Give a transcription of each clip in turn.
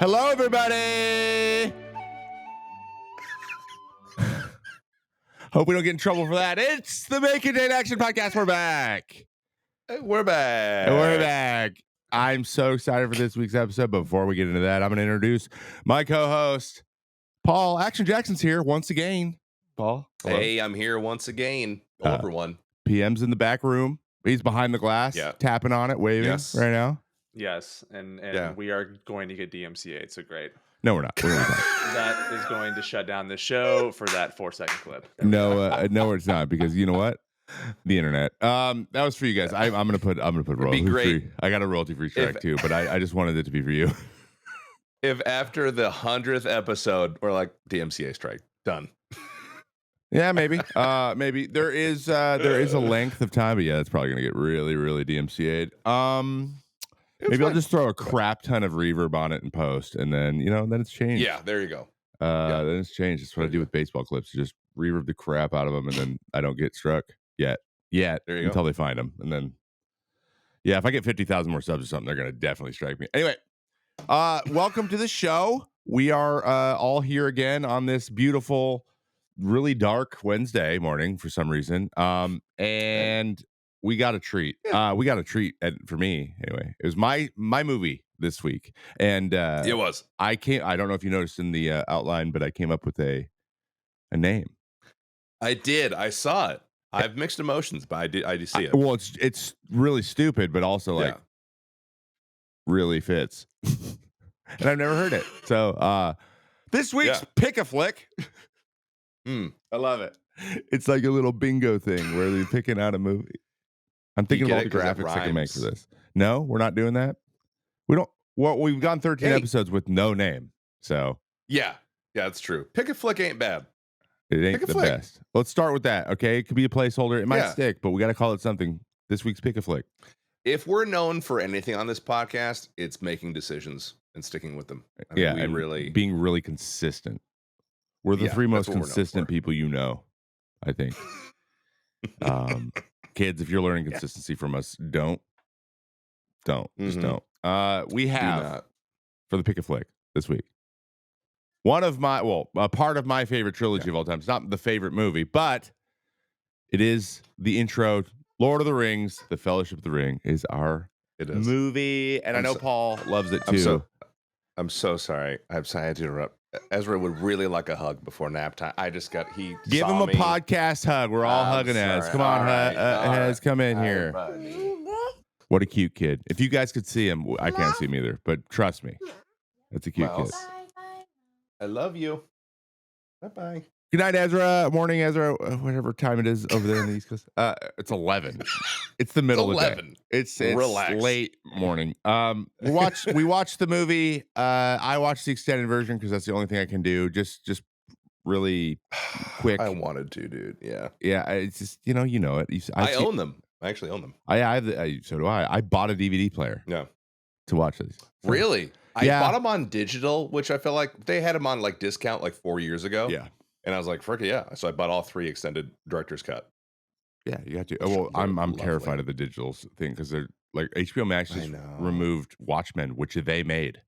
Hello, everybody. Hope we don't get in trouble for that. It's the maycontainaction podcast. We're back. We're back. We're back. I'm so excited for this week's episode. But before we get into that, I'm going to introduce my co-host, Paul. Actionjaxon's here once again. Paul, hello. Hey, I'm here once again. Hello, everyone. PM's in the back room. He's behind the glass, tapping on it, waving right now. Yes, and we are going to get DMCA'd, so great. No, we're not. That is going to shut down the show for that 4-second clip. No, it's not, because you know what? The internet. That was for you guys. I'm gonna put royalty free. I got a royalty free strike too, but I just wanted it to be for you. If after the 100th episode we're like DMCA strike, done. Yeah, maybe. Maybe there is a length of time, but yeah, it's probably gonna get really, really DMCA'd. Maybe I'll just throw a crap ton of reverb on it and post, and then then it's changed. Yeah, there you go. Then it's changed. That's what I do with baseball clips. Just reverb the crap out of them, and then I don't get struck yet. There you until they find them, and then if I get 50,000 more subs or something, they're gonna definitely strike me. Anyway, welcome to the show. We are all here again on this beautiful, really dark Wednesday morning for some reason, and we got a treat. We got a treat for me anyway. It was my movie this week, and it was. I don't know if you noticed in the outline, but I came up with a name. I did. I saw it. I have mixed emotions, but I did see it. Well, it's really stupid, but also really fits. And I've never heard it. So this week's Pick a Flick. I love it. It's like a little bingo thing where they're picking out a movie. I'm thinking of all the graphics I can make for this. No, we're not doing that. We don't. Well, we've gone 13 episodes with no name. So yeah, that's true. Pick a Flick ain't bad. It ain't the best. Let's start with that. Okay, it could be a placeholder. It might stick, but we got to call it something. This week's Pick a Flick. If we're known for anything on this podcast, it's making decisions and sticking with them. And really being really consistent. We're the three most consistent people I think. Kids, if you're learning consistency from us, don't. Just don't. We have for the Pick a Flick this week one of my a part of my favorite trilogy of all time. It's not the favorite movie, but it is the intro. Lord of the Rings, The Fellowship of the Ring is our movie, and I know Paul loves it too. I'm so sorry. I'm sorry to interrupt. Ezra would really like a hug before nap time. Give him a podcast hug. We're all hugging Ez. Come on, Ez, come in here. What a cute kid. If you guys could see him, I can't see him either, but trust me, that's a cute kid. I love you. Bye-bye. Good night, Ezra. Morning, Ezra. Whatever time it is over there in the East Coast. It's 11. It's the middle of the day. It's late morning. We watched the movie. I watched the extended version because that's the only thing I can do. Just really quick. I wanted to, dude. Yeah. It's just you know it. I own them. I actually own them. So do I. I bought a DVD player. Yeah. To watch these. So, really? I bought them on digital, which I feel like they had them on discount 4 years ago. Yeah. And I was like, frick yeah. So I bought all 3 extended director's cut. Yeah, you got to. Well, I'm terrified of the digital thing because they're HBO Max just removed Watchmen, which they made.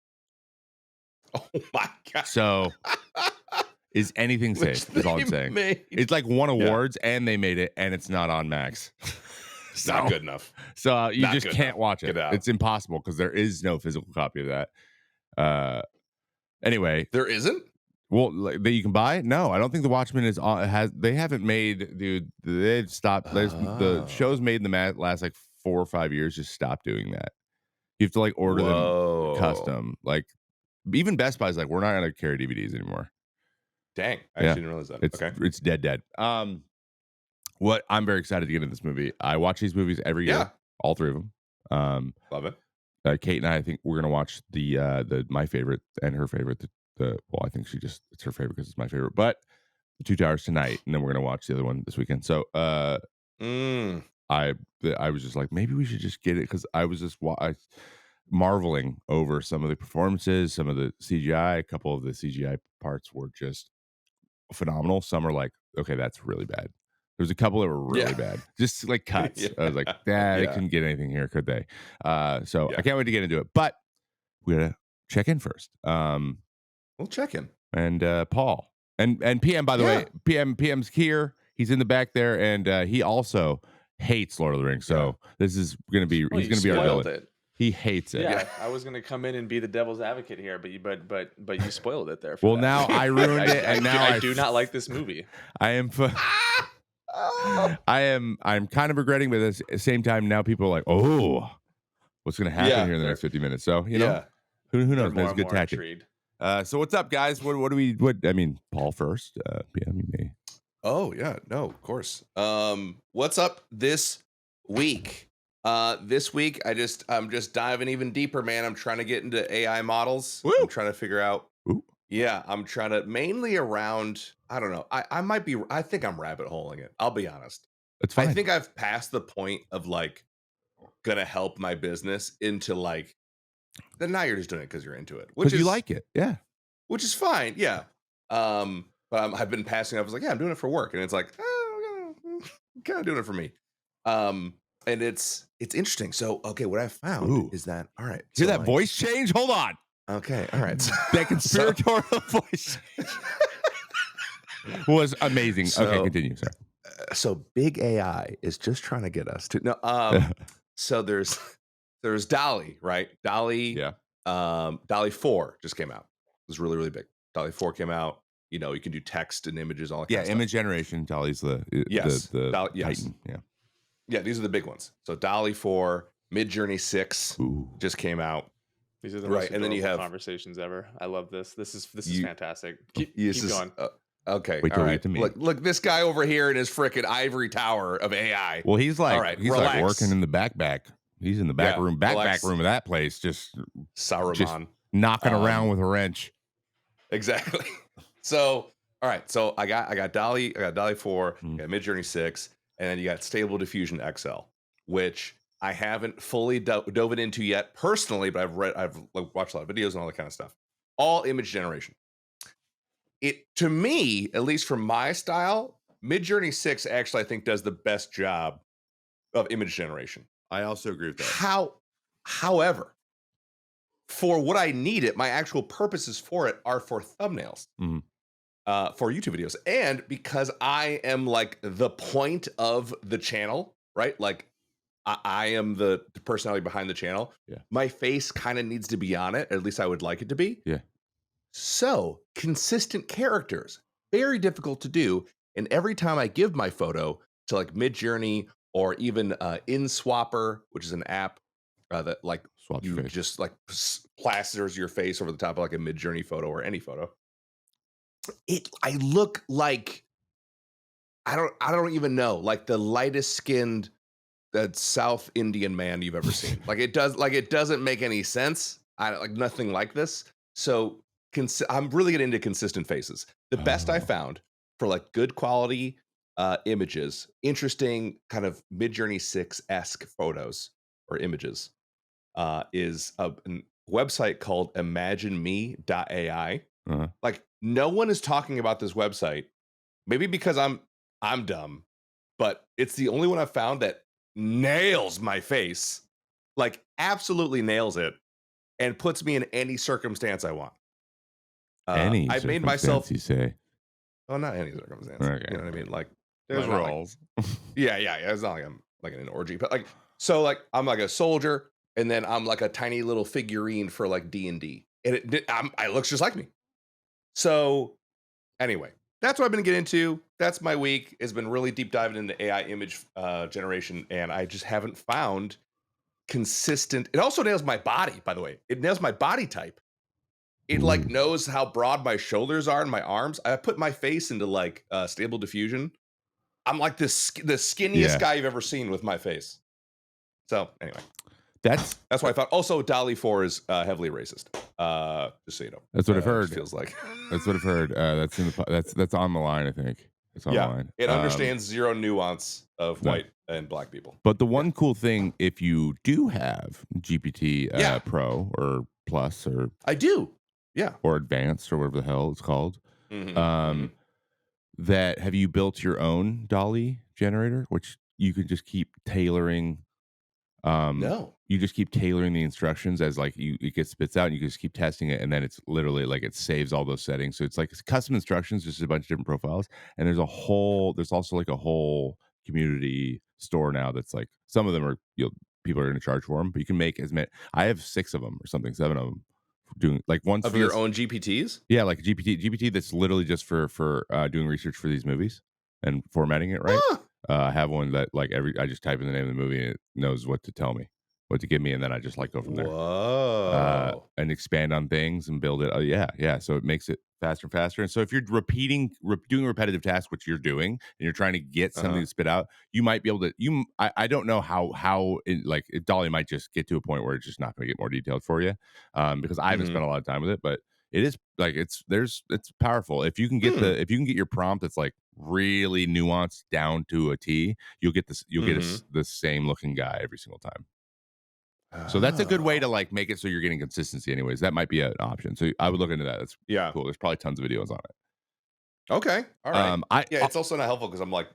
Oh my god! So is anything safe? Is all I'm saying. It's won awards and they made it, and it's not on Max. It's not good enough. So you just can't watch it. It's impossible because there is no physical copy of that. Anyway, there isn't. Well, that you can buy? No, I don't think the Watchmen is on. They haven't made, dude. They've stopped. The shows made in the last 4 or 5 years just stopped doing that. You have to order them custom. Even Best Buy's we're not gonna carry DVDs anymore. Dang, I actually didn't realize that. It's dead. What I'm very excited to get in this movie. I watch these movies every year, all 3 of them. Love it. Kate and I think we're gonna watch the my favorite and her favorite. I think it's her favorite because it's my favorite, but the 2 Towers tonight, and then we're gonna watch the other one this weekend. So I was just maybe we should just get it because I was just marveling over some of the performances, some of the CGI. A couple of the CGI parts were just phenomenal. Some are okay, that's really bad. There's a couple that were really bad, just cuts. I was they couldn't get anything here, could they? So I can't wait to get into it, but we gotta check in first. We'll check in. And Paul and PM, by the way, PM's here. He's in the back there, and he also hates Lord of the Rings. So this is gonna be he's gonna be our villain. He hates it. Yeah, I was gonna come in and be the devil's advocate here, but you spoiled it there. Well, now I ruined it, and now I do not like this movie. I am. I'm kind of regretting, but at the same time, now people are like, oh, what's gonna happen here in the next 50 minutes? So you know, who knows? That's a good tactic. So what's up, guys? What do we? I mean, Paul first. PM, you may. Oh yeah, no, of course. What's up this week? This week I'm just diving even deeper, man. I'm trying to get into AI models. Woo! I'm trying to figure out. Yeah, I'm trying to mainly around. I don't know. I think I'm rabbit holing it. I'll be honest. It's fine. I think I've passed the point of like gonna help my business into like. Then now you're just doing it because you're into it, which is you like it, yeah. Which is fine, yeah. But I've been passing. I was like, yeah, I'm doing it for work, and it's like, kind of doing it for me. And it's interesting. So, okay, what I found is that all right. Hear that voice change? Hold on. Okay, all right. That conspiratorial voice was amazing. Okay, continue. Sorry. So big AI is just trying to get us to no. So there's DALL-E, right? DALL-E. Yeah. DALL-E 4 just came out. It was really, really big. DALL-E 4 came out. You know, you can do text and images, all that kind of stuff. Image generation. DALL-E's the Titan. Yeah, these are the big ones. So DALL-E 4, Midjourney 6 just came out. These are the most and then you have conversations ever. I love this. This is fantastic. Keep going. Okay. Wait till we get to me. Look, this guy over here in his frickin' ivory tower of AI. Well, he's like like working in the back. He's in the back room, back room of that place, just Saruman, just knocking around with a wrench. Exactly. So, all right. So I got DALL-E, I got DALL-E 4, I got Midjourney 6, and then you got Stable Diffusion XL, which I haven't fully dove into yet personally, but I've watched a lot of videos and all that kind of stuff. All image generation. It, to me, at least from my style, Midjourney 6 actually I think does the best job of image generation. I also agree with that. However, for what I need it, my actual purposes for it are for thumbnails, for YouTube videos, and because I am like the point of the channel, right? Like I am the personality behind the channel. Yeah. My face kind of needs to be on it. At least I would like it to be. Yeah. So consistent characters, very difficult to do. And every time I give my photo to like Midjourney or even InSwapper, which is an app that like you just like plasters your face over the top of like a Midjourney photo or any photo. I look like I don't even know, like the lightest skinned that South Indian man you've ever seen. It doesn't make any sense. I like nothing like this. So I'm really getting into consistent faces. The best I found for like good quality images, interesting kind of Midjourney 6-esque photos or images, is a website called imagineme.ai. Like no one is talking about this website, maybe because I'm dumb, but it's the only one I've found that nails my face, like absolutely nails it, and puts me in any circumstance I want. I've made myself. You say? Oh, not any circumstance. Okay. You know what I mean? Like there's roles. Yeah. It's not like I'm like in an orgy, but like so like I'm like a soldier, and then I'm like a tiny little figurine for like D&D, and it looks just like me. So anyway, that's what I've been getting into. That's my week. It's been really deep diving into AI image generation, and I just haven't found consistent. It also nails my body, by the way. It nails my body type. It like knows how broad my shoulders are and my arms. I put my face into like Stable Diffusion. I'm like the skinniest guy you've ever seen with my face. So anyway, that's why I thought. Also, DALL-E 4 is heavily racist. Just so you know. That's what I've heard. Feels like. That's what I've heard. That's in that's on the line. I think it's on the line. It understands zero nuance of white and black people. But the one cool thing, if you do have GPT Pro or Plus or I do. Yeah. Or advanced or whatever the hell it's called. That have you built your own DALL-E generator, which you can just keep tailoring No. You just keep tailoring the instructions as like it gets spits out, and you just keep testing it, and then it's literally like it saves all those settings. So it's like it's custom instructions, just a bunch of different profiles. And there's also like a whole community store now that's like some of them are people are going to charge for them, but you can make as many. I have 6 of them or something, 7 of them doing like once Of for your this. own GPTs? Yeah, like GPT that's literally just for doing research for these movies and formatting it right. Huh. I have one that like I just type in the name of the movie and it knows what to tell me, what to give me, and then I just like go from there. Whoa. And expand on things and build it. Oh yeah, yeah. So it makes it faster and faster. And so if you're doing repetitive tasks, which you're doing, and you're trying to get something to spit out, you might be able to. I don't know how like if Dolly might just get to a point where it's just not going to get more detailed for you, because I haven't spent a lot of time with it, but it is like it's powerful. If you can get your prompt that's like really nuanced down to a T, you'll get the same looking guy every single time. So that's a good way to like make it so you're getting consistency anyways. That might be an option. So I would look into that. That's cool. There's probably tons of videos on it. Okay. All right. I it's also not helpful because I'm like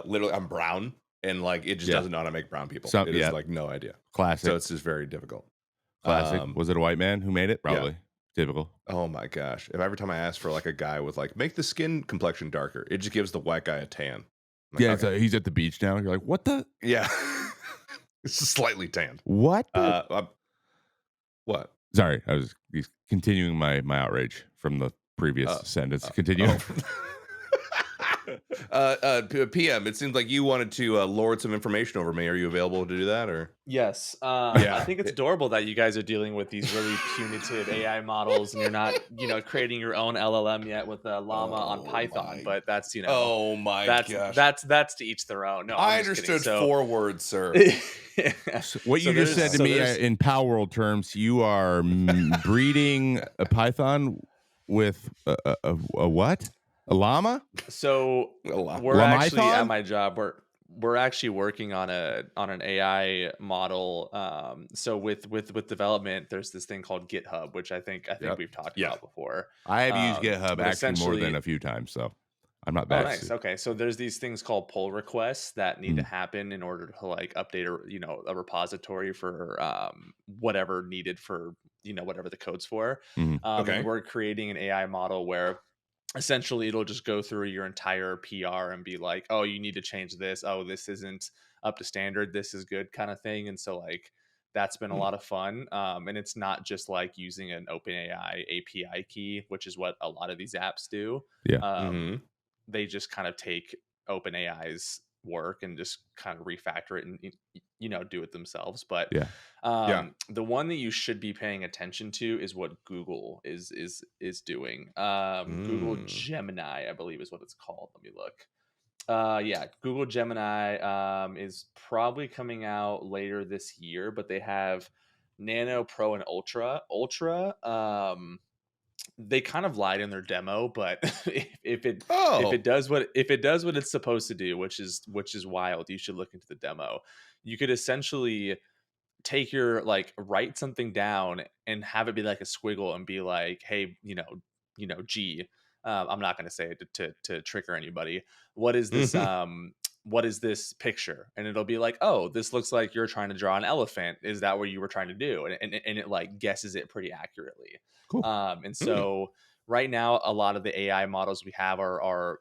literally I'm brown and like it just doesn't know how to make brown people. It is like no idea. Classic. So it's just very difficult. Classic. Was it a white man who made it? Probably. Typical. Oh my gosh. If every time I ask for like a guy with like make the skin complexion darker, it just gives the white guy a tan. Like, yeah, okay. He's at the beach now. You're like, what the? Yeah. It's slightly tanned. What? What? Sorry, he's continuing my outrage from the previous sentence. Continue. PM, it seems like you wanted to lord some information over me. Are you available to do that, or? Yes. I think it's adorable that you guys are dealing with these really punitive AI models, and you're not, creating your own LLM yet with a llama on Python. But that's, oh my gosh, that's to each their own. No, I understood 4 words, sir. What you just said to me in Power World terms, you are breeding a Python with a what? A llama? So we're actually at my job. We're actually working on an AI model. So with development, there's this thing called GitHub, which I think we've talked about before. I have used GitHub actually more than a few times, so I'm not bad. Oh, nice. Okay, so there's these things called pull requests that need to happen in order to like update a repository for whatever needed for whatever the code's for. And we're creating an AI model where essentially it'll just go through your entire PR and be like, oh, you need to change this. Oh, this isn't up to standard. This is good, kind of thing. And so like that's been a lot of fun. And it's not just like using an OpenAI API key, which is what a lot of these apps do. Yeah. They just kind of take OpenAI's work and just kind of refactor it and do it themselves. But the one that you should be paying attention to is what Google is doing. Google Gemini, I believe, is what it's called. Let me look. Google Gemini is probably coming out later this year, but they have Nano, Pro, and Ultra. They kind of lied in their demo, but if it does what it's supposed to do, which is wild, you should look into the demo. You could essentially take your write something down and have it be like a squiggle and be like, hey, G, I'm not going to say it to trigger anybody. What is this? What is this picture? And it'll be like, oh, this looks like you're trying to draw an elephant. Is that what you were trying to do? And it like guesses it pretty accurately. Cool. And so right now, a lot of the AI models we have are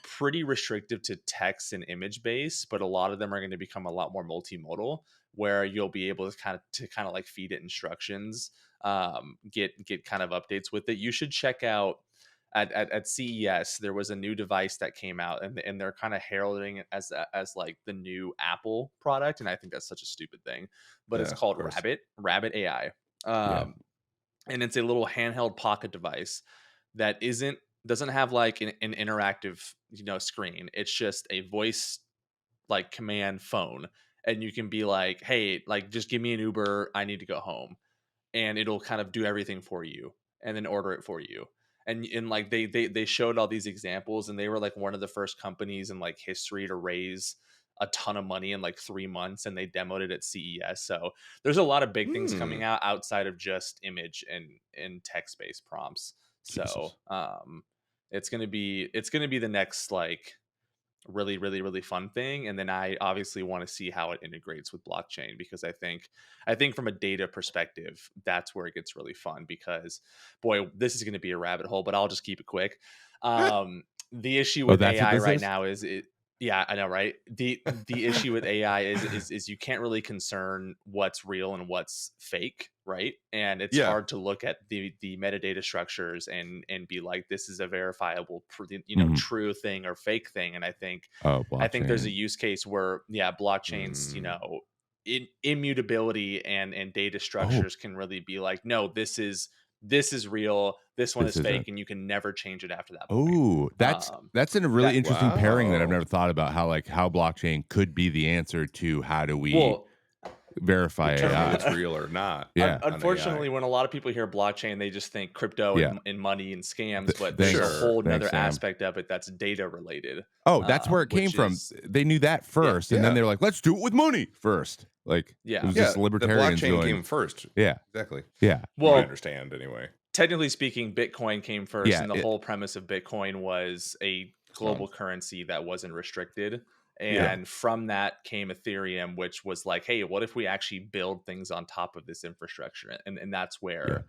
pretty restrictive to text and image based, but a lot of them are going to become a lot more multimodal, where you'll be able to kind of like feed it instructions, get kind of updates with it. You should check out at CES. There was a new device that came out, and they're kind of heralding it as like the new Apple product, and I think that's such a stupid thing. But it's called Rabbit AI, and it's a little handheld pocket device that doesn't have like an interactive screen. It's just a voice like command phone, and you can be like, hey, like just give me an Uber, I need to go home, and it'll kind of do everything for you and then order it for you. And like they showed all these examples, and they were like one of the first companies in like history to raise a ton of money in like 3 months, and they demoed it at CES. So there's a lot of big things coming out outside of just image and text based prompts. So it's gonna be the next like really, really, really fun thing. And then I obviously want to see how it integrates with blockchain, because I think from a data perspective, that's where it gets really fun. Because boy, this is going to be a rabbit hole, but I'll just keep it quick. The issue Oh, with that's what AI this right is? now is it. Yeah, I know, right? The issue with AI is you can't really concern what's real and what's fake, right? And it's Yeah. hard to look at the metadata structures and be like, this is a verifiable, Mhm. true thing or fake thing. And Oh, I think there's a blockchain. use case where, yeah, blockchains, Mm. immutability and data Oh, structures can really be like, no, this is real, this one this is isn't. fake, and you can never change it after that point. Oh, Um, that's in a really that interesting pairing that I've Wow. never thought about, how, like, how blockchain could be the answer to how do we well, verify Determine what's AI. real or not Yeah, on AI. Unfortunately, when a lot of people hear blockchain, they just think crypto yeah. and money and scams, but there's a Thanks. Sure. whole Thanks, nother Sam. aspect of it that's data related, Oh, that's where it came which from. is, They knew that yeah, first, and then Yeah. they were like, "Let's do it with money first." Like, it yeah. was Yeah. just The libertarians blockchain going, came first. "Yeah, Exactly. yeah, From what I yeah, Well, understand, anyway. technically speaking, Bitcoin came first, yeah." and the whole premise of Bitcoin was a global Sounds. currency that wasn't restricted. Yeah. And from that came Ethereum, which was like, hey, what if we actually build things on top of this infrastructure? And that's Yeah. where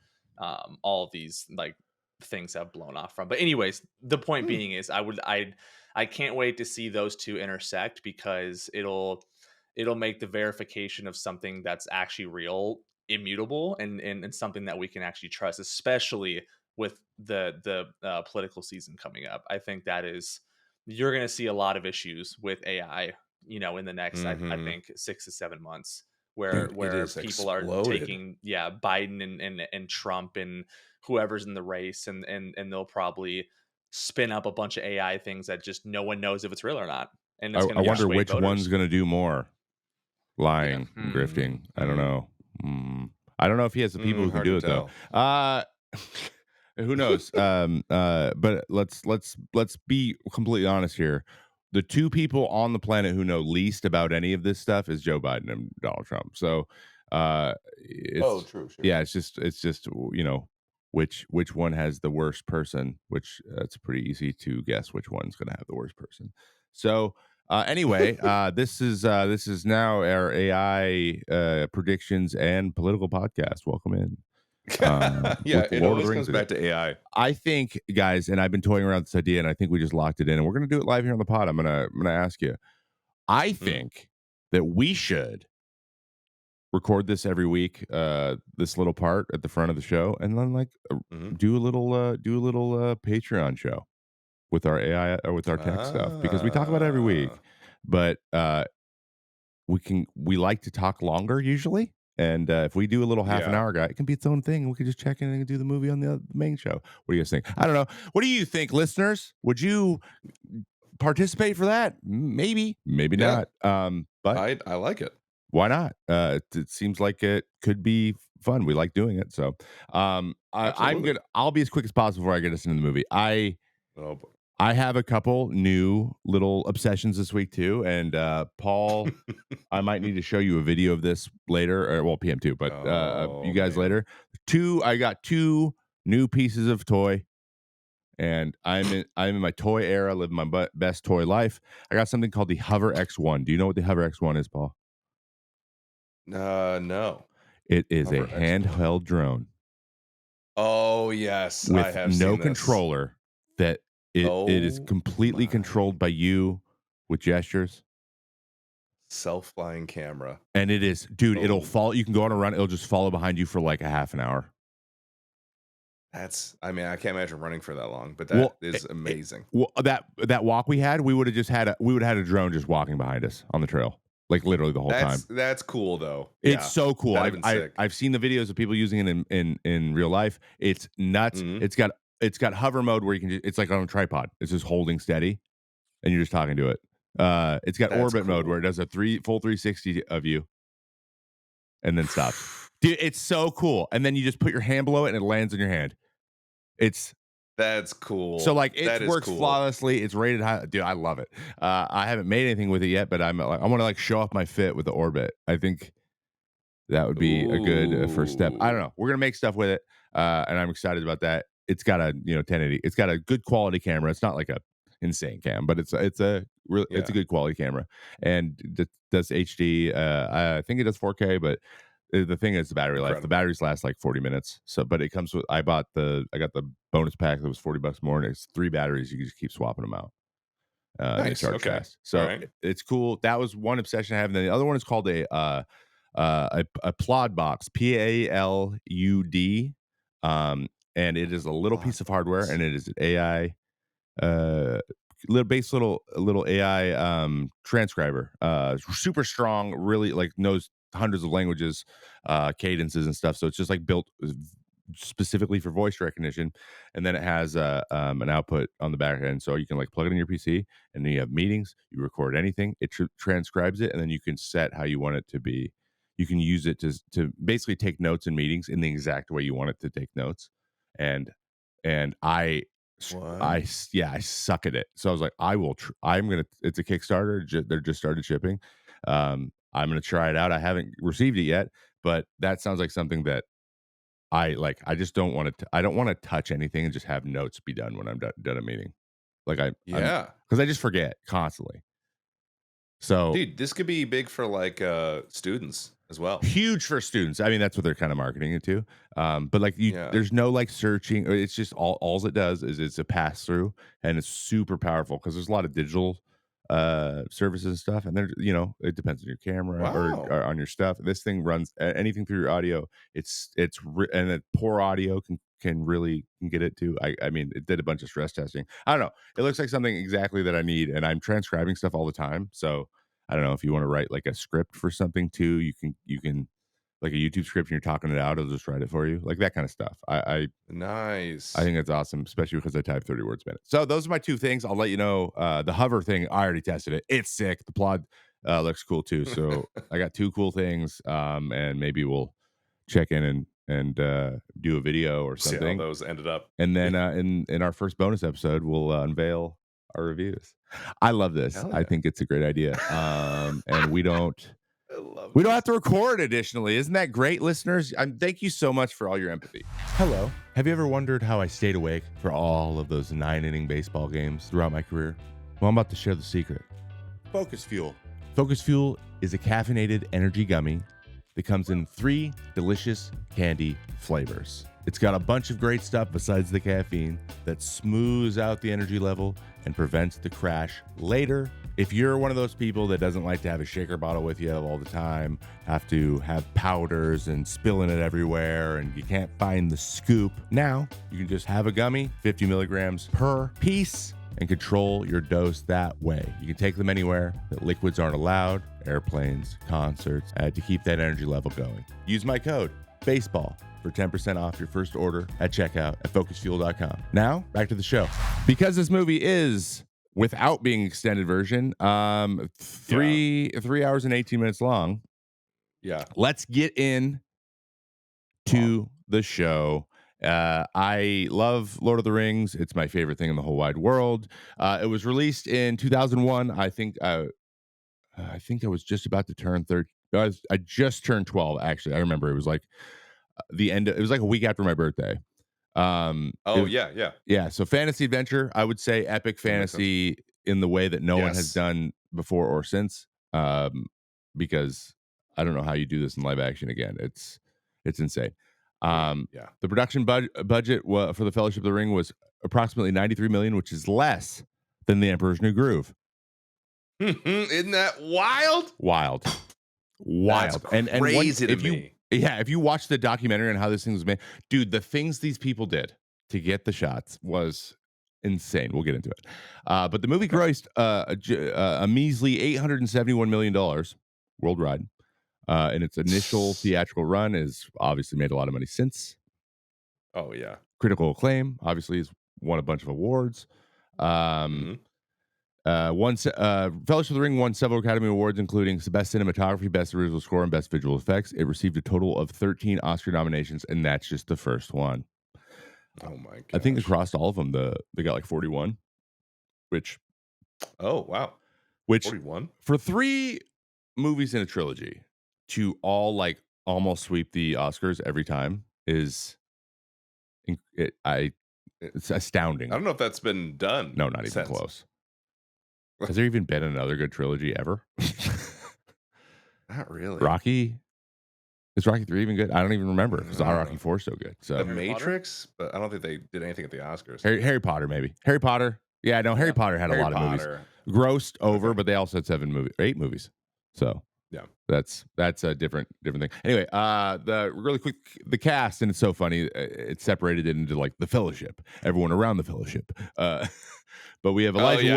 all of these like things have blown off from. But anyways, the point Hmm. being is I can't wait to see those two intersect, because it'll make the verification of something that's actually real immutable, and something that we can actually trust, especially with the political season coming up. I think that is, you're going to see a lot of issues with AI, in the next, I Mm-hmm. think 6 to 7 months, Think where It is people are exploded. taking, yeah, Biden and Trump and whoever's in the race, and they'll probably spin up a bunch of AI things that just no one knows if it's real or not, and it's going I to Yeah. wonder persuade which one's voters. gonna do more Yeah. lying and grifting. I don't Mm-hmm. know. I don't know if he has the people who can Hard to do it though. tell. Who knows? But let's be completely honest here. The two people on the planet who know least about any of this stuff is Joe Biden and Donald Trump. So, Oh, it's true. Sure. yeah, it's just which one has the worst person. Which it's pretty easy to guess which one's going to have the worst person. So, anyway, this is now our AI predictions and political podcast. Welcome in Yeah. with the It Lord of always the Rings comes edition. back to AI. I think, guys, and I've been toying around with this idea, and I think we just locked it in, and we're gonna do it live here on the pod. I'm gonna ask you. I Mm. think that we should record this every week, this little part at the front of the show, and then like Hmm. do a little Patreon show with our AI or with our tech stuff, because we talk about it every Ah. week, but we like to talk longer usually. And if we do a little half an Yeah. hour guy, it can be its own thing. We can just check in and do the movie on the main show. What do you guys think? I don't know. What do you think, listeners? Would you participate for that? Maybe, maybe Yeah. not. But I like it. why not? It seems like it could be fun. We like doing it. So Absolutely. I'll be as quick as possible before I get us into the movie. Oh boy. I have a couple new little obsessions this week too. And Paul, I might need to show you a video of this later, or well, PM2, but you Oh guys man. later. I got two new pieces of toy, and I'm in my toy era, living my best toy life. I got something called the Hover X1. Do you know what the Hover X1 is, Paul? No. It is a Hover X1. handheld drone Oh yes, I with have no seen this. controller, that it is Oh completely my. controlled by you with gestures. Self-flying camera. And it is, dude, it'll Oh, follow. You can go on a run, it'll just follow behind you for like a half an hour. I mean, I can't imagine running for that long, but that Well, is amazing. that walk we had, we would have had a drone just walking behind us on the trail, like literally the whole time. That's cool though. It's Yeah. so cool. That'd I've have been I, sick. I've seen the videos of people using it in real life. It's nuts. Mhm. It's got hover mode where you can it's like on a tripod. It's just holding steady, and you're just talking to it. It's got That's orbit mode where it cool. does a full 360 of you and then stops. Dude, it's so cool. And then you just put your hand below it and it lands in your hand. It's That's So cool. like it That is works cool. flawlessly. It's rated high. Dude, I love it. I haven't made anything with it yet, but I want to like show off my fit with the orbit. I think that would be a good first step. I don't Ooh. know. We're gonna make stuff with it, and I'm excited about that. It's got a 1080. It's got a good quality camera. It's not like a insane cam, but it's it's a Yeah. good quality camera, and does HD. I think it does 4K, but the thing is the battery life. The Incredible. batteries last like 40 minutes. So, but it comes with. I got the bonus pack that was $40 more, and it's 3 batteries. You can just keep swapping them out. And they Nice. charge Okay. fast. All So right. it's cool. That was one obsession I have. And then the other one is called a plod box, PALUD. Um, and it is a little Plot piece of hardware, box. and it is an AI little AI transcriber. Super strong, really like knows hundreds of languages, cadences and stuff. So it's just like built specifically for voice recognition, and then it has an output on the back end, so you can like plug it in your PC, and then you have meetings, you record anything, it transcribes it, and then you can set how you want it to be. You can use it to basically take notes in meetings in the exact way you want it to take notes, and and What? yeah, I suck at it. So I was like, I'm gonna. It's a Kickstarter. They're just started shipping. I'm gonna try it out. I haven't received it yet, but that sounds like something that I like. I just don't want to. I don't want to touch anything and just have notes be done when I'm done a meeting. Like I'm Yeah. because I just forget constantly. So Dude, this could be big for like students as well. huge for students. I mean, that's what they're kind of marketing it to. But like Yeah. there's no like searching. Or it's just all it does is it's a pass through, and it's super powerful because there's a lot of digital services and stuff, and it depends on your camera Wow. or on your stuff. This thing runs anything through your audio. And the poor audio can really can get it too. I mean, it did a bunch of stress testing. I don't know. It looks like something exactly that I need, and I'm transcribing stuff all the time. So I don't know if you want to write like a script for something too. You can like a YouTube script and you're talking it out. It'll just write it for you, like that kind of stuff. I Nice. think that's awesome, especially because I type 30 words a minute. So those are my two things. I'll let you know. The hover thing, I already tested it. It's sick. The plod looks cool too. So I got two cool things. And maybe we'll check in and do a video or See how something. those ended up. And Yeah. then in our first bonus episode, we'll unveil our reviews. I love this. Hell I yeah. think it's a great idea. And we don't I love we don't this. have to record additionally. Isn't that great, listeners? Thank you so much for all your empathy. Hello. Have you ever wondered how I stayed awake for all of those 9-inning baseball games throughout my career? Well, I'm about to share the secret. Focus Fuel. Focus Fuel is a caffeinated energy gummy that comes in 3 delicious candy flavors. It's got a bunch of great stuff besides the caffeine that smooths out the energy level and prevents the crash later. If you're one of those people that doesn't like to have a shaker bottle with you all the time, have to have powders and spilling it everywhere, and you can't find the scoop, now you can just have a gummy, 50 milligrams per piece, and control your dose that way. You can take them anywhere that liquids aren't allowed, airplanes, concerts, to keep that energy level going. Use my code, BASEBALL, for 10% off your first order at checkout at focusfuel.com. Now, back to the show. Because this movie is, without being extended version, 3 hours and 18 minutes long, Yeah. let's get in to the show. I love Lord of the Rings. It's my favorite thing in the whole wide world. It was released in 2001. I think I was just about to turn 30. I just turned 12. Actually, I remember it was like the end. It was like a week after my birthday. It Oh was, yeah, yeah. yeah. So fantasy adventure, I would say epic That makes sense. fantasy in the way that no one has Yes. done before or since. Because I don't know how you do this in live action again. It's insane. Yeah. The production budget for the Fellowship of the Ring was approximately 93 million, which is less than The Emperor's New Groove. Isn't that wild? Wild, That's wild, and crazy to if you me. yeah, if you watch the documentary on how this thing was made, dude, the things these people did to get the shots was insane. We'll get into it. But the movie Okay. grossed a measly $871 million worldwide. In its initial theatrical run, is obviously made a lot of money since. Oh yeah. Critical acclaim, obviously, has won a bunch of awards. Um, Mhm. Fellowship of the Ring won several Academy Awards, including Best Cinematography, Best Original Score, and Best Visual Effects. It received a total of 13 Oscar nominations, and that's just the first one. Oh my I think gosh. across all of them, they got like 41, which Oh wow. which 41? for 3 movies in a trilogy to all like almost sweep the Oscars every time is I It's astounding. I don't know if that's been done. No, not even since. close. Has there even been another good trilogy ever? Not really. Rocky? Is Rocky 3 even good? I don't even remember because I don't Rocky know. 4 is so good. So The Harry Potter? Matrix, but I don't think they did anything at the Oscars. Harry Potter, maybe. Harry Potter. Yeah, no, Harry Yeah. Potter had Harry a lot of movies. Potter. Grossed over, Okay. but they also had 8 movies. So Yeah. that's a different thing. Anyway, the really quick the cast, and it's so funny. It's separated into like the Fellowship, everyone around the Fellowship. But we have Elijah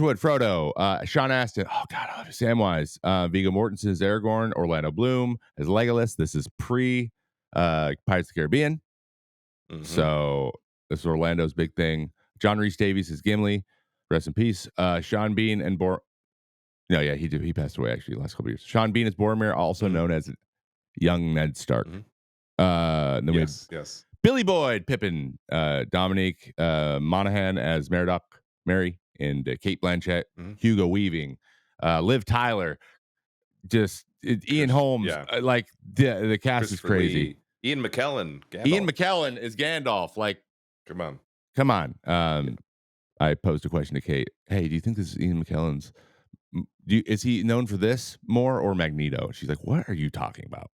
Wood, Frodo, Sean Astin. Oh God, I love it. Samwise, Viggo Mortensen as Aragorn, Orlando Bloom as Legolas. This is pre Pirates of the Caribbean, so this is Orlando's big thing. John Rhys Davies is Gimli. Rest in peace. Sean Bean and No, yeah, he passed away actually the last couple years. Sean Bean is Boromir, also known as young Ned Stark. Then we have Yes. Billy Boyd, Pippin, Dominique Monaghan as Mary, and Kate Blanchett, Hugo Weaving, Liv Tyler, Ian Holmes. Yeah. Like the cast is crazy. Lee. Ian McKellen. Gandalf. Ian McKellen is Gandalf. Like, come on. I posed a question to Kate. Hey, do you think this is Ian McKellen's? Is he known for this more or Magneto? She's like, what are you talking about?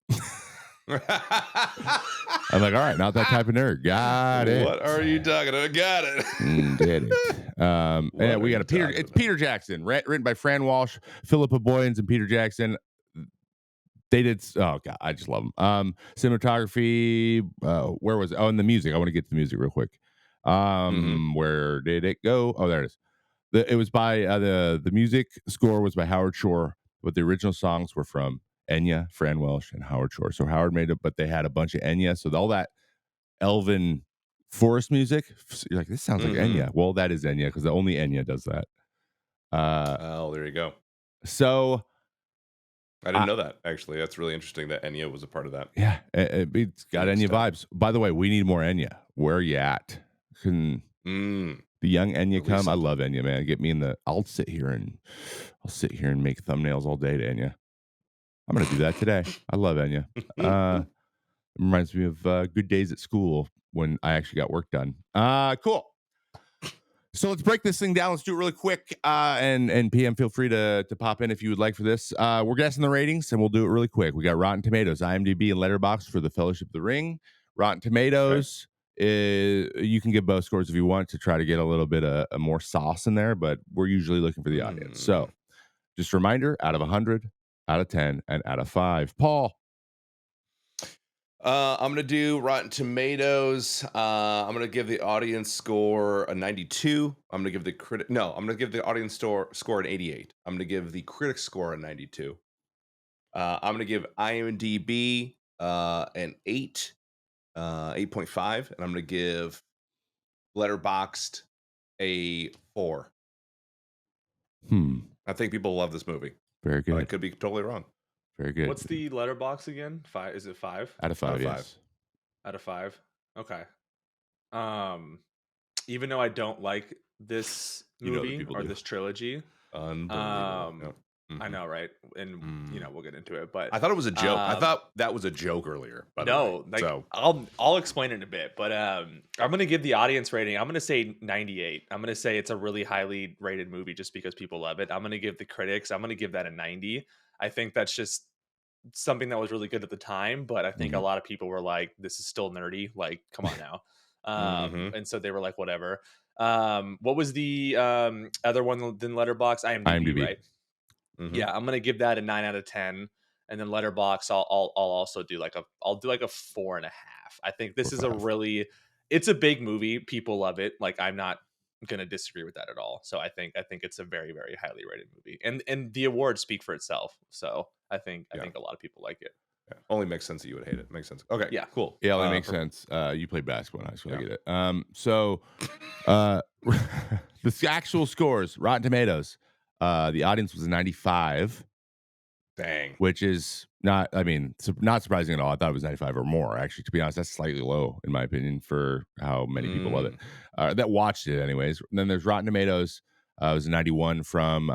I'm like, all right, not that type of nerd. Got it. What are you talking about? Got it. Did it. And we got Peter Jackson, written by Fran Walsh, Philippa Boyens, and Peter Jackson. They did. Oh God, I just love them. Cinematography. Where was it? Oh, and the music. I want to get to the music real quick. Where did it go? Oh, there it is. It was by the music score was by Howard Shore, but the original songs were from Enya, Fran Welsh, and Howard Shore. So Howard made it, but they had a bunch of Enya. So all that elven forest music, you're like, this sounds like Enya. Well, that is Enya because only Enya does that. There you go. So I didn't know that, actually. That's really interesting that Enya was a part of that. Yeah, it's got Enya vibes. By the way, we need more Enya. Where are you at? Can the young Enya come? I love Enya, man. Get me in the. I'll sit here and make thumbnails all day to Enya. I'm gonna do that today. I love Enya. It reminds me of good days at school when I actually got work done. Cool. So let's break this thing down. Let's do it really quick. And PM, feel free to pop in if you would like for this. We're guessing the ratings, and we'll do it really quick. We got Rotten Tomatoes, IMDb, and Letterboxd for the Fellowship of the Ring. Rotten Tomatoes, you can give both scores if you want to try to get a little bit of more sauce in there, but we're usually looking for the audience. So just a reminder, out of 100, out of 10, and out of 5. Paul. I'm gonna do Rotten Tomatoes. I'm gonna give the audience score a 92. I'm gonna give the audience score an 88. I'm gonna give the critic score a 92. I'm gonna give IMDb an 8, 8.5, and I'm gonna give Letterboxd a 4. I think people love this movie. Very good. But I could be totally wrong. Very good. What's the letterbox again? 5? Is it 5? Out of 5, yes. Out of 5. Okay. Even though I don't like this movie or this trilogy, unbelievable. I know, right? And we'll get into it. But I thought it was a joke. I thought that was a joke earlier. I'll explain it in a bit. But I'm gonna give the audience rating. I'm gonna say 98. I'm gonna say it's a really highly rated movie just because people love it. I'm gonna give the critics. I'm gonna give that a 90. I think that's just something that was really good at the time, but I think a lot of people were like, this is still nerdy, like come on now. And so they were like, whatever. What was the other one than Letterboxd? IMDb. Right? Yeah, I'm gonna give that a 9 out of 10, and then Letterboxd I'll also do like a 4.5. I think this is it's a big movie, people love it, like I'm not gonna disagree with that at all. So I think it's a very, very highly rated movie, and the awards speak for itself. So I think a lot of people like it. Yeah. Only makes sense that you would hate it. Makes sense. Okay. Yeah. Cool. Yeah, only makes sense. You played basketball in high school. I get it. So the actual scores, Rotten Tomatoes, the audience was a 95. Dang. Which is not surprising at all. I thought it was 95 or more. Actually, to be honest, that's slightly low in my opinion for how many people love it. That watched it anyways. And then there's Rotten Tomatoes. It was a 91 from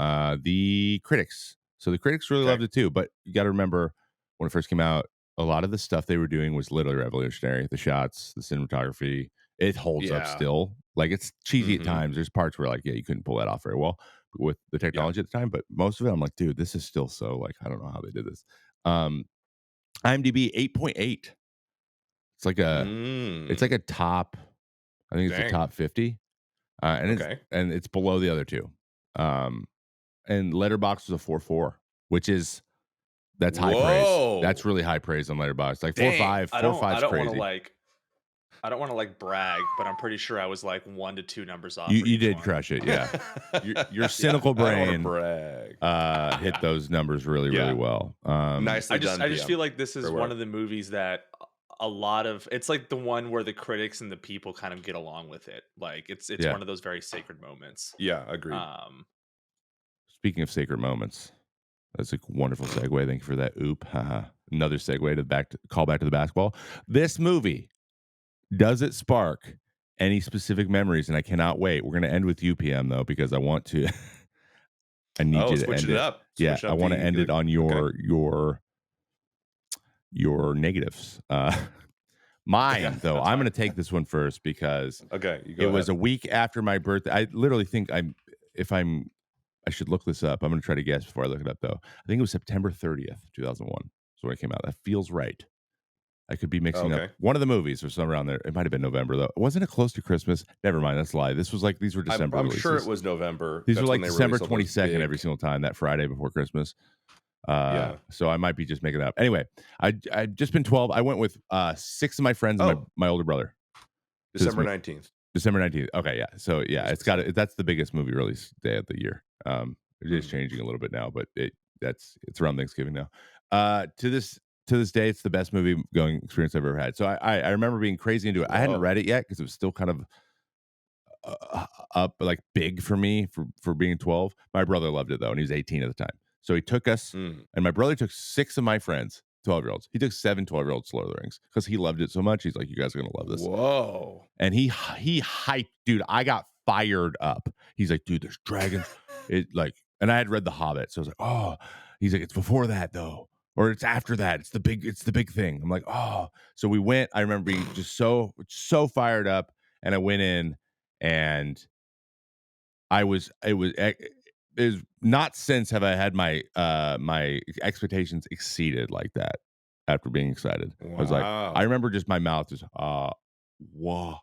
the critics. So the critics really loved it too. But you got to remember, when it first came out, a lot of the stuff they were doing was literally revolutionary. The shots, the cinematography, It holds up Yeah. still. Like, it's cheesy at Mhm. times. There's parts where, like, yeah, you couldn't pull that off very well with the Yeah. technology at the time, but most of it, I'm like, "Dude, this is still so, like, I don't know how they did this." Um, IMDb 8.8. It's Mm. like a top I think it's the Dang. top 50, Okay. and it's below the other 2. Um, and Letterboxd was a 4.4, which is that's high praise. That's Whoa. really high praise on Letterboxd. Like Dang. I 4.5's don't want to crazy. like I don't want to like brag, but I'm pretty sure I was like 1 to 2 numbers off You for each did one. crush it, yeah. Your Yeah. cynical I don't wanna brain, brag. hit Yeah. those numbers really, really Yeah. well. Nicely I done, just feel PM. like this is Great one work. of the movies that a lot of it's like the one where the critics and the people kind of get along with it. Like it's Yeah. one of those very sacred moments. Yeah, agreed. Um Speaking of sacred moments, that's a wonderful segue. Thank you for that. Oop. Haha. Another segue to call back to the basketball. This movie, does it spark any specific memories? And I cannot wait. We're going to end with UPM though, because I want to, I need Oh, you to switching end it it. up. Yeah. Switching I up want to end it on okay. your negatives. Mine though, that's I'm going fine. to take this one first because Okay, you it go was ahead. a week after my birthday. I literally think if I'm, I should look this up. I'm going to try to guess before I look it up, though. I think it was September 30th, 2001. So when it came out, that feels right. I could be mixing up Okay. one of the movies or somewhere around there. It might have been November, though. Wasn't it close to Christmas? Never mind. That's a lie. These were December I'm sure it releases. was November. These were That's when like they December released all those 22nd every big. single time, that Friday before Christmas. Yeah. So I might be just making that up. Anyway, I'd just been 12. I went with 6 of my friends and Oh, my older brother to this December 19th. December 19th. Okay, yeah. So yeah, Be it's got specific. that's the biggest movie release day of the year. It is Mhm. changing a little bit now, but it's around Thanksgiving now. To this day, it's the best movie going experience I've ever had. So I remember being crazy into it. I hadn't Whoa. read it yet because it was still kind of up like big for me for being 12. My brother loved it though, and he was 18 at the time. So he took us, Mm. and my brother took 6 of my friends, 12-year-olds. He took 7 12-year-olds to Lord of the Rings because he loved it so much. He's like, "You guys are gonna love this." Whoa. And he hyped, dude. I got fired up. He's like, "Dude, there's dragons." It like, and I had read The Hobbit, so I was like, "Oh." He's like, "It's before that though, or it's after that. It's the big thing." I'm like, "Oh." So we went. I remember being just so fired up, and I went in, and I was it is not since have I had my expectations exceeded like that after being excited. I was like, I Wow. remember just my mouth just whoa,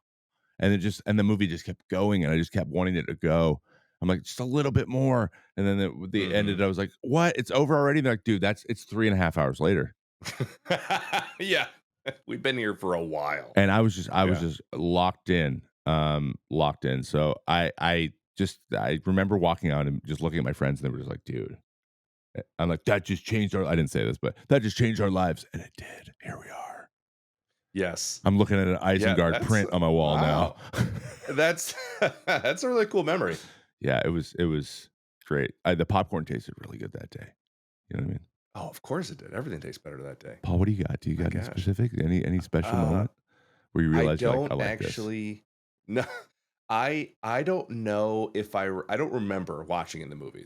and the movie just kept going, and I just kept wanting it to go. I'm like, just a little bit more, and then the ended. Mhm. I was like, what? It's over already? They're like, dude, it's 3.5 hours later, Yeah. We've been here for a while. and I was Yeah. just locked in. So I remember walking out and just looking at my friends, and they were just like, dude. I'm like, that just changed our. I didn't say this, but that just changed our lives, and it did. Here we are. Yes. I'm looking at an Yeah, Isengard that's print on my wall now. wow. That's that's a really cool memory. Yeah, it was great. The popcorn tasted really good that day. You know what I mean? Oh, of course it did. Everything tastes better that day. Paul, what do you got? Do you My got any gosh. specific? Any special Uh, moment where you I realize you're like, don't I like this? actually no. I don't know if I don't remember watching in the movie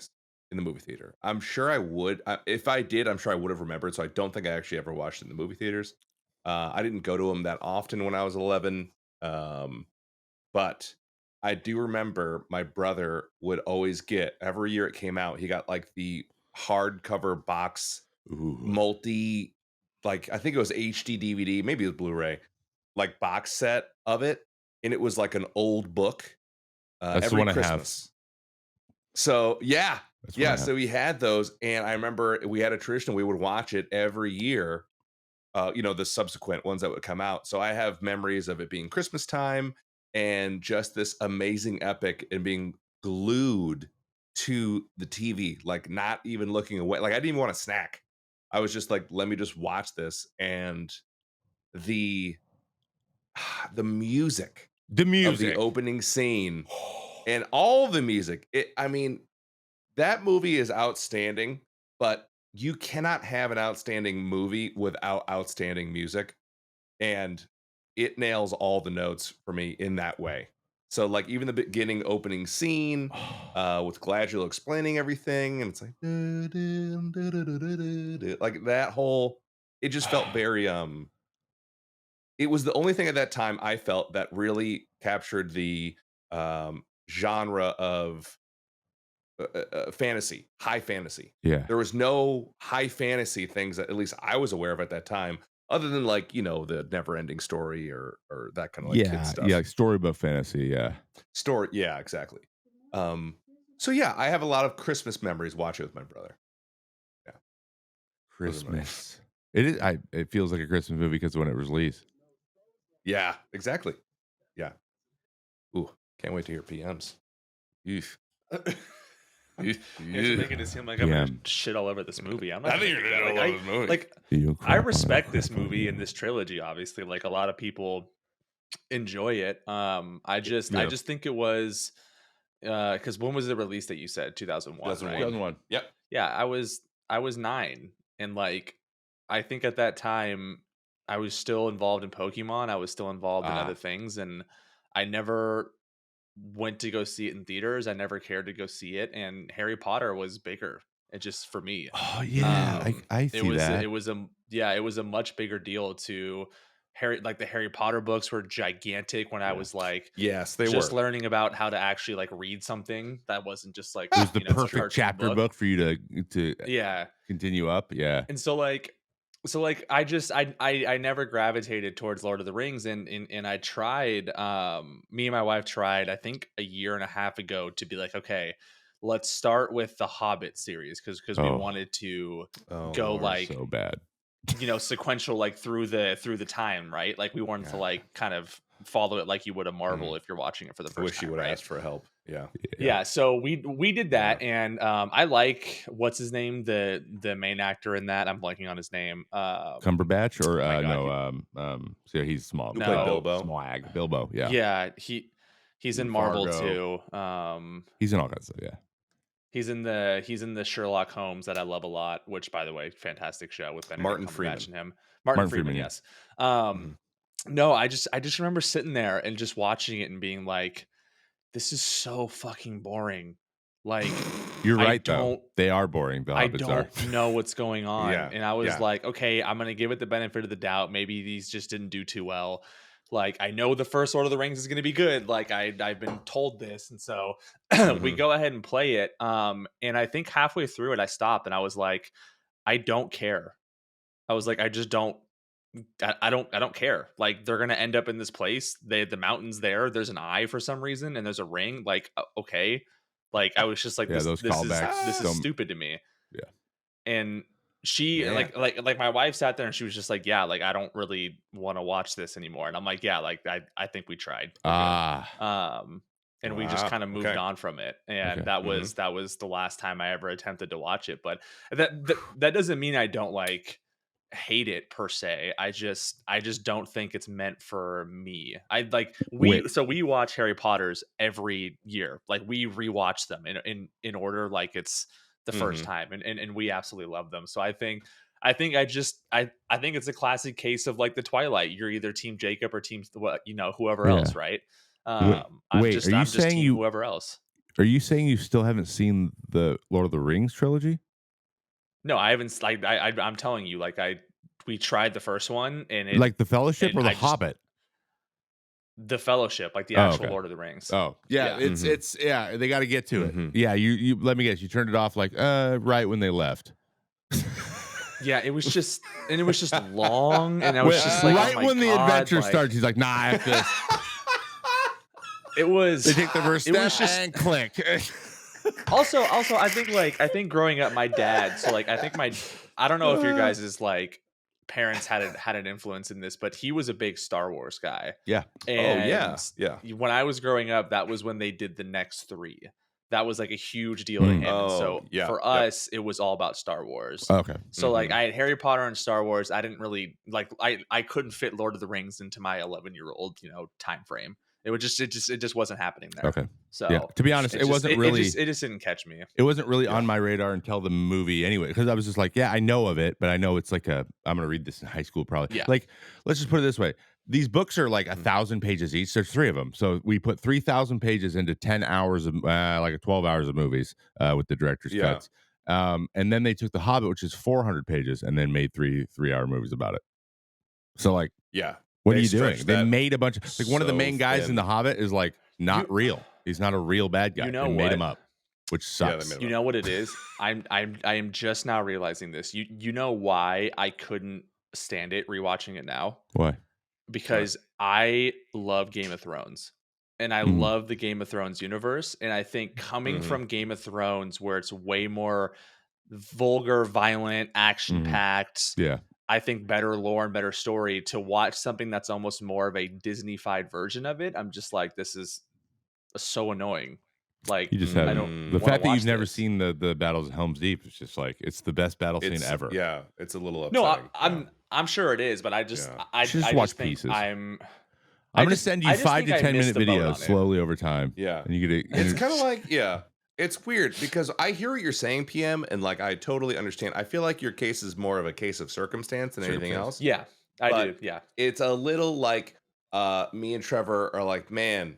theater. I'm sure I would. If I did, I'm sure I would have remembered. So I don't think I actually ever watched it in the movie theaters. I didn't go to them that often when I was 11. Um, But I do remember my brother would always get every year it came out, he got like the hardcover box Ooh, multi like I think it was HD DVD, maybe it was Blu-ray, like box set of it. And it was like an old book that's the every one I have. Christmas. So yeah. That's what Yeah. I have. So we had those. And I remember we had a tradition, we would watch it every year, the subsequent ones that would come out. So I have memories of it being Christmas time and just this amazing epic and being glued to the TV, like not even looking away. Like I didn't even want a snack. I was just like, let me just watch this. And the the music The of the music. opening scene and all the music, I mean, that movie is outstanding, but you cannot have an outstanding movie without outstanding music, and it nails all the notes for me in that way. So, like, even the beginning opening scene, with Gladriel explaining everything, and it's like, like that whole it just felt very, it was the only thing at that time I felt that really captured the genre of fantasy, high fantasy. Yeah. There was no high fantasy things that at least I was aware of at that time, other than like the Never Ending Story or that kind of like kid Yeah. Yeah. stuff. Like storybook fantasy. Yeah. Story, yeah, exactly. So yeah, I have a lot of Christmas memories watching with my brother. Yeah, those are my Christmas. It is. It feels like a Christmas movie because when it was released. yeah, exactly. Yeah. Ooh, can't wait to hear PMs. Eesh. You're making it seem like I'm PM. gonna shit all over this movie. I'm not. I think gonna you're do that. gonna Like, love this movie. like You I crap on respect it, this crap on movie it. and this trilogy. Obviously, like a lot of people enjoy it. I Yeah. just think it was because when was the release that you said 2001, right? 2001. Yep. Yeah, I was 9, and like I think at that time I was still involved in Pokemon. I was still involved in other things, and I never went to go see it in theaters. I never cared to go see it, and Harry Potter was bigger. It just for me. Oh yeah, I It see that. it was a much bigger deal to Harry. Like the Harry Potter books were gigantic when I Yeah. was like Yes, they just were. learning about how to actually like read something that wasn't just like It was the it's a perfect cartoon chapter book for you to Yeah. continue up. Yeah. And so like I never gravitated towards Lord of the Rings, and I tried me and my wife tried I think a year and a half ago to be like, okay, let's start with the Hobbit series because we Oh, wanted to go Lord. like so bad. sequential like through the time, right? Like we wanted to like kind of follow it like you would a Marvel if you're watching it for the I first wish you time, would have right? asked for help. Yeah. Yeah, so we did that, Yeah. and I like what's his name, the main actor in that. I'm blanking on his name. Cumberbatch or Oh my god, no, so he's small. Who played no, Bilbo? Smlag. Bilbo, yeah. yeah, he's in Marvel Fargo. too. He's in all kinds of stuff, yeah. He's in the Sherlock Holmes that I love a lot. Which, by the way, fantastic show with Benedict Martin Cumberbatch Freeman. and him. Martin Freeman, yeah. yes. Mhm. No, I just remember sitting there and just watching it and being like, this is so fucking boring. Like You're I right though. don't They are boring. The I Hobbits are. don't know what's going on. Yeah, And I was yeah. like, okay, I'm going to give it the benefit of the doubt. Maybe these just didn't do too well. Like, I know the first Lord of the Rings is going to be good. Like, I've been told this. And so we Mhm. go ahead and play it. And I think halfway through it, I stopped and I was like, I don't care. I was like, I just don't. I don't care. Like they're gonna end up in this place. The mountain's there. There's an eye for some reason, and there's a ring. Like okay, like I was just like Yeah, those callbacks this is don't. stupid to me. Yeah. And she Man. like my wife sat there and she was just like, yeah, like I don't really want to watch this anymore. And I'm like, yeah, like I think we tried. We're good. And we just Wow, kind of moved okay. on from it. And Okay. that was the last time I ever attempted to watch it. But that doesn't mean I don't like hate it per se. I just don't think it's meant for me. I like Wait. so we watch Harry Potters every year. Like we rewatch them in order like it's the first Mhm. time, and we absolutely love them. So I think I think it's a classic case of like the Twilight. You're either team Jacob or team whoever Yeah. else, right? Wait, I'm are you I'm just saying team whoever else. are you saying you still haven't seen the Lord of the Rings trilogy? No, I haven't. Like I'm telling you, like we tried the first one and Like the Fellowship or the I just Hobbit? the Fellowship, like the Oh, actual okay. Lord of the Rings. Oh, yeah, Yeah. it's yeah, they got to get to it. Mhm. Yeah, you let me guess, you turned it off like right when they left. Yeah, it was just long, and I was just like, right oh my when the God, adventure like, starts, he's like, "Nah, I have this." It was. They take the first It step was just and click. also I think growing up, my dad. So like I don't know if your guys' like parents had an influence in this, but he was a big Star Wars guy. Yeah. And yeah. when I was growing up, that was when they did the next three. That was like a huge deal to Mm. him. And so Oh, yeah, for yep. us, it was all about Star Wars. Okay. So like I had Harry Potter and Star Wars. I didn't really like I couldn't fit Lord of the Rings into my 11-year-old, time frame. It just wasn't happening there. Okay. So Yeah. To be honest, it wasn't really. it just didn't catch me. It wasn't really Yeah. on my radar until the movie anyway, because I was just like, yeah, I know of it, but I know it's like I'm gonna read this in high school probably. Yeah. Like, let's just put it this way. These books are like 1,000 pages each. There's 3 of them. So we put 3,000 pages into 10 hours of like 12 hours of movies with the director's Yeah. cuts. And then they took The Hobbit, which is 400 pages, and then made 3 3-hour movies about it. So like, Yeah. What are They you doing? stretched They that made a bunch of like one of the so main guys in thin. The Hobbit is like not You real. He's not a real bad guy. you know They made him what? up, which Yeah, they made sucks. him You up. know what it is? I am just now realizing this. You know why I couldn't stand it rewatching it now? Why? Why? Because I love Game of Thrones. And I Mm, love the Game of Thrones universe. And I think coming Mhm. from Game of Thrones, where it's way more vulgar, violent, action mhm. packed, Yeah. I think better lore and better story, to watch something that's almost more of a Disney-fied version of it, I'm just like, this is so annoying. Like, You just I haven't don't the want to Mm. fact that you've watch never this. seen the battles of Helm's Deep is just like it's the best battle scene It's ever. yeah, it's a little No, upsetting. Yeah. I'm sure it is, but I just Yeah. You should just I watch just think pieces. I'm I gonna just send you I just 5 think to I 10 missed minute the boat videos on it. slowly over time. Yeah. And you get It's it. kind of like, yeah, it's weird because I hear what you're saying, PM, and like I totally understand. I feel like your case is more of a case of circumstance than anything Circumstance. else. Yeah, I But do. Yeah. it's a little like me and Trevor are like, man,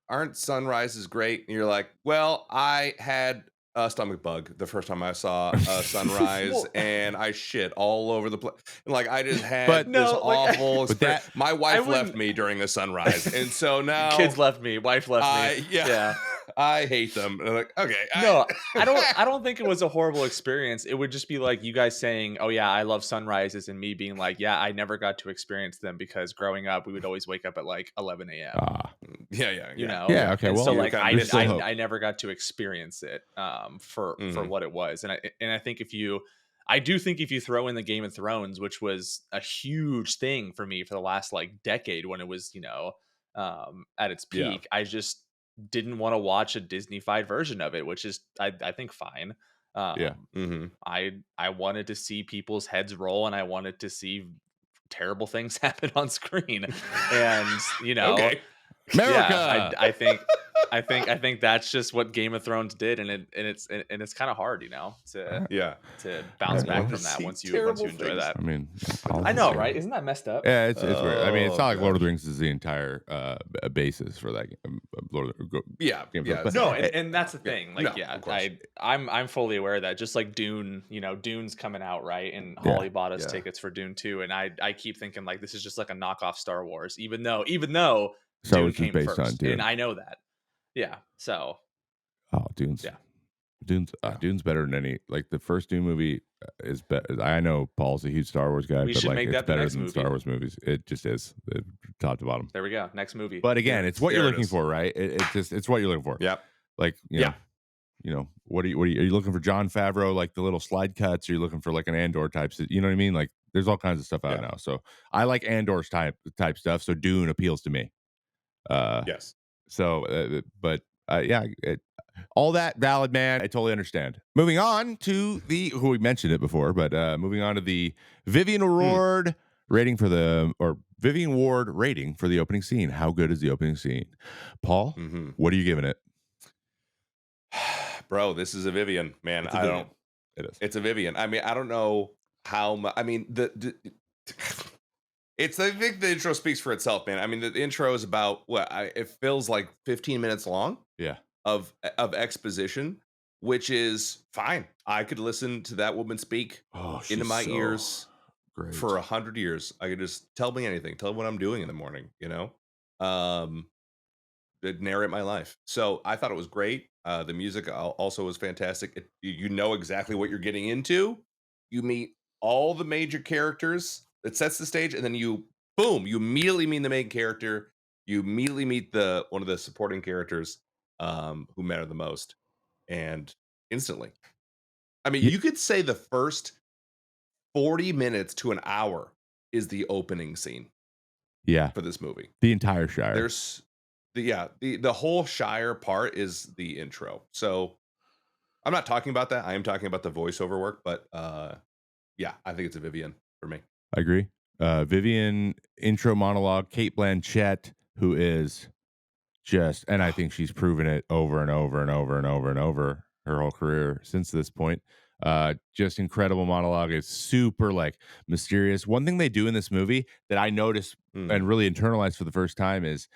aren't sunrises great? And you're like, well, I had a stomach bug the first time I saw a sunrise, Well, and I shit all over the place. And like, I just But had this no, like awful but experience. that My I wife left wouldn't. me during a sunrise, and so Kids now left me, wife left me. yeah, Yeah. I hate them. And I'm like, okay, No, I don't think it was a horrible experience. It would just be like you guys saying, "Oh yeah, I love sunrises," and me being like, "Yeah, I never got to experience them because growing up, we would always wake up at like 11 a.m." ah. You know, Yeah, okay. and Well, so You like kinda I there's did, missed still it. hope. I never got to experience it for Mhm. what it was, and I think if you, I do think if you throw in the Game of Thrones, which was a huge thing for me for the last like decade when it was at its Yeah. peak, I just didn't want to watch a Disney-fied version of it, which is I think fine. Yeah. Hmm. I wanted to see people's heads roll, and I wanted to see terrible things happen on screen, and Okay. yeah, America. I think that's just what Game of Thrones did, and it's kind of hard, Alright. Yeah. to I bounce back wanna from that see once you terrible enjoy things. that. I mean, I know, I'll right? Isn't that messed up? yeah, it's weird. I mean, it's Oh not like Lord of the gosh. Rings is the entire basis for that Lord of the Yeah. Game of Yeah. Thrones, but Same. No, it, and that's the Yeah. thing. No, Like, yeah, of course. I'm fully aware of that. Just like Dune, Dune's coming out, right? And yeah, Holly bought us Yeah. tickets for Dune 2, and I keep thinking like this is just like a knockoff Star Wars, even though Star Dune Wars is came based on first, and Dune. I know that. Yeah. So Oh, Dune's yeah, Yeah. Dune's better than any like the first Dune movie is better. I know Paul's a huge Star Wars guy, we but should like make it's that the better next than Star movie. Wars movies. It just is top to bottom. There we go. Next movie. But again, it's what you're There it looking is. for, right? It's what you're looking for. Yep. Like Yeah. what are you are you looking for John Favreau like the little slide cuts? Or are you looking for like an Andor type? You know what I mean? Like there's all kinds of stuff out Yeah. now. So I like Andor's type stuff. So Dune appeals to me. Uh, Yes. so but yeah, all that valid, man. I totally understand. Moving on to the who we mentioned it before, but moving on to the Vivian Award rating for the or Vivian Ward rating for the opening scene. How good is the opening scene, Paul? Hmm. What are you giving it? Bro, this is a Vivian, man. It's a I Vivian. don't. It is. It's a Vivian. I mean, I don't know how much. I mean, it's. I think the intro speaks for itself, man. I mean, the intro is about what it feels like 15 minutes long Yeah. of exposition, which is fine. I could listen to that woman speak Oh, into she's my so ears great. for 100 years. I could just tell me anything, tell me what I'm doing in the morning. Um, it narrate my life. So I thought it was great. The music also was fantastic. You know exactly what you're getting into. You meet all the major characters. It sets the stage, and then you immediately meet the main character. You immediately meet the one of the supporting characters who matter the most, and instantly. I mean, Ye- you could say the first 40 minutes to an hour is the opening scene yeah, for this movie. the entire Shire. There's the whole Shire part is the intro. So I'm not talking about that. I am talking about the voiceover work, but yeah, I think it's a Vivian for me. I agree. Vivian intro monologue. Kate Blanchett, who is just, and I think she's proven it over and over and over and over and over her whole career since this point. Just incredible monologue. It's super like mysterious. One thing they do in this movie that I noticed and really internalized for the first time is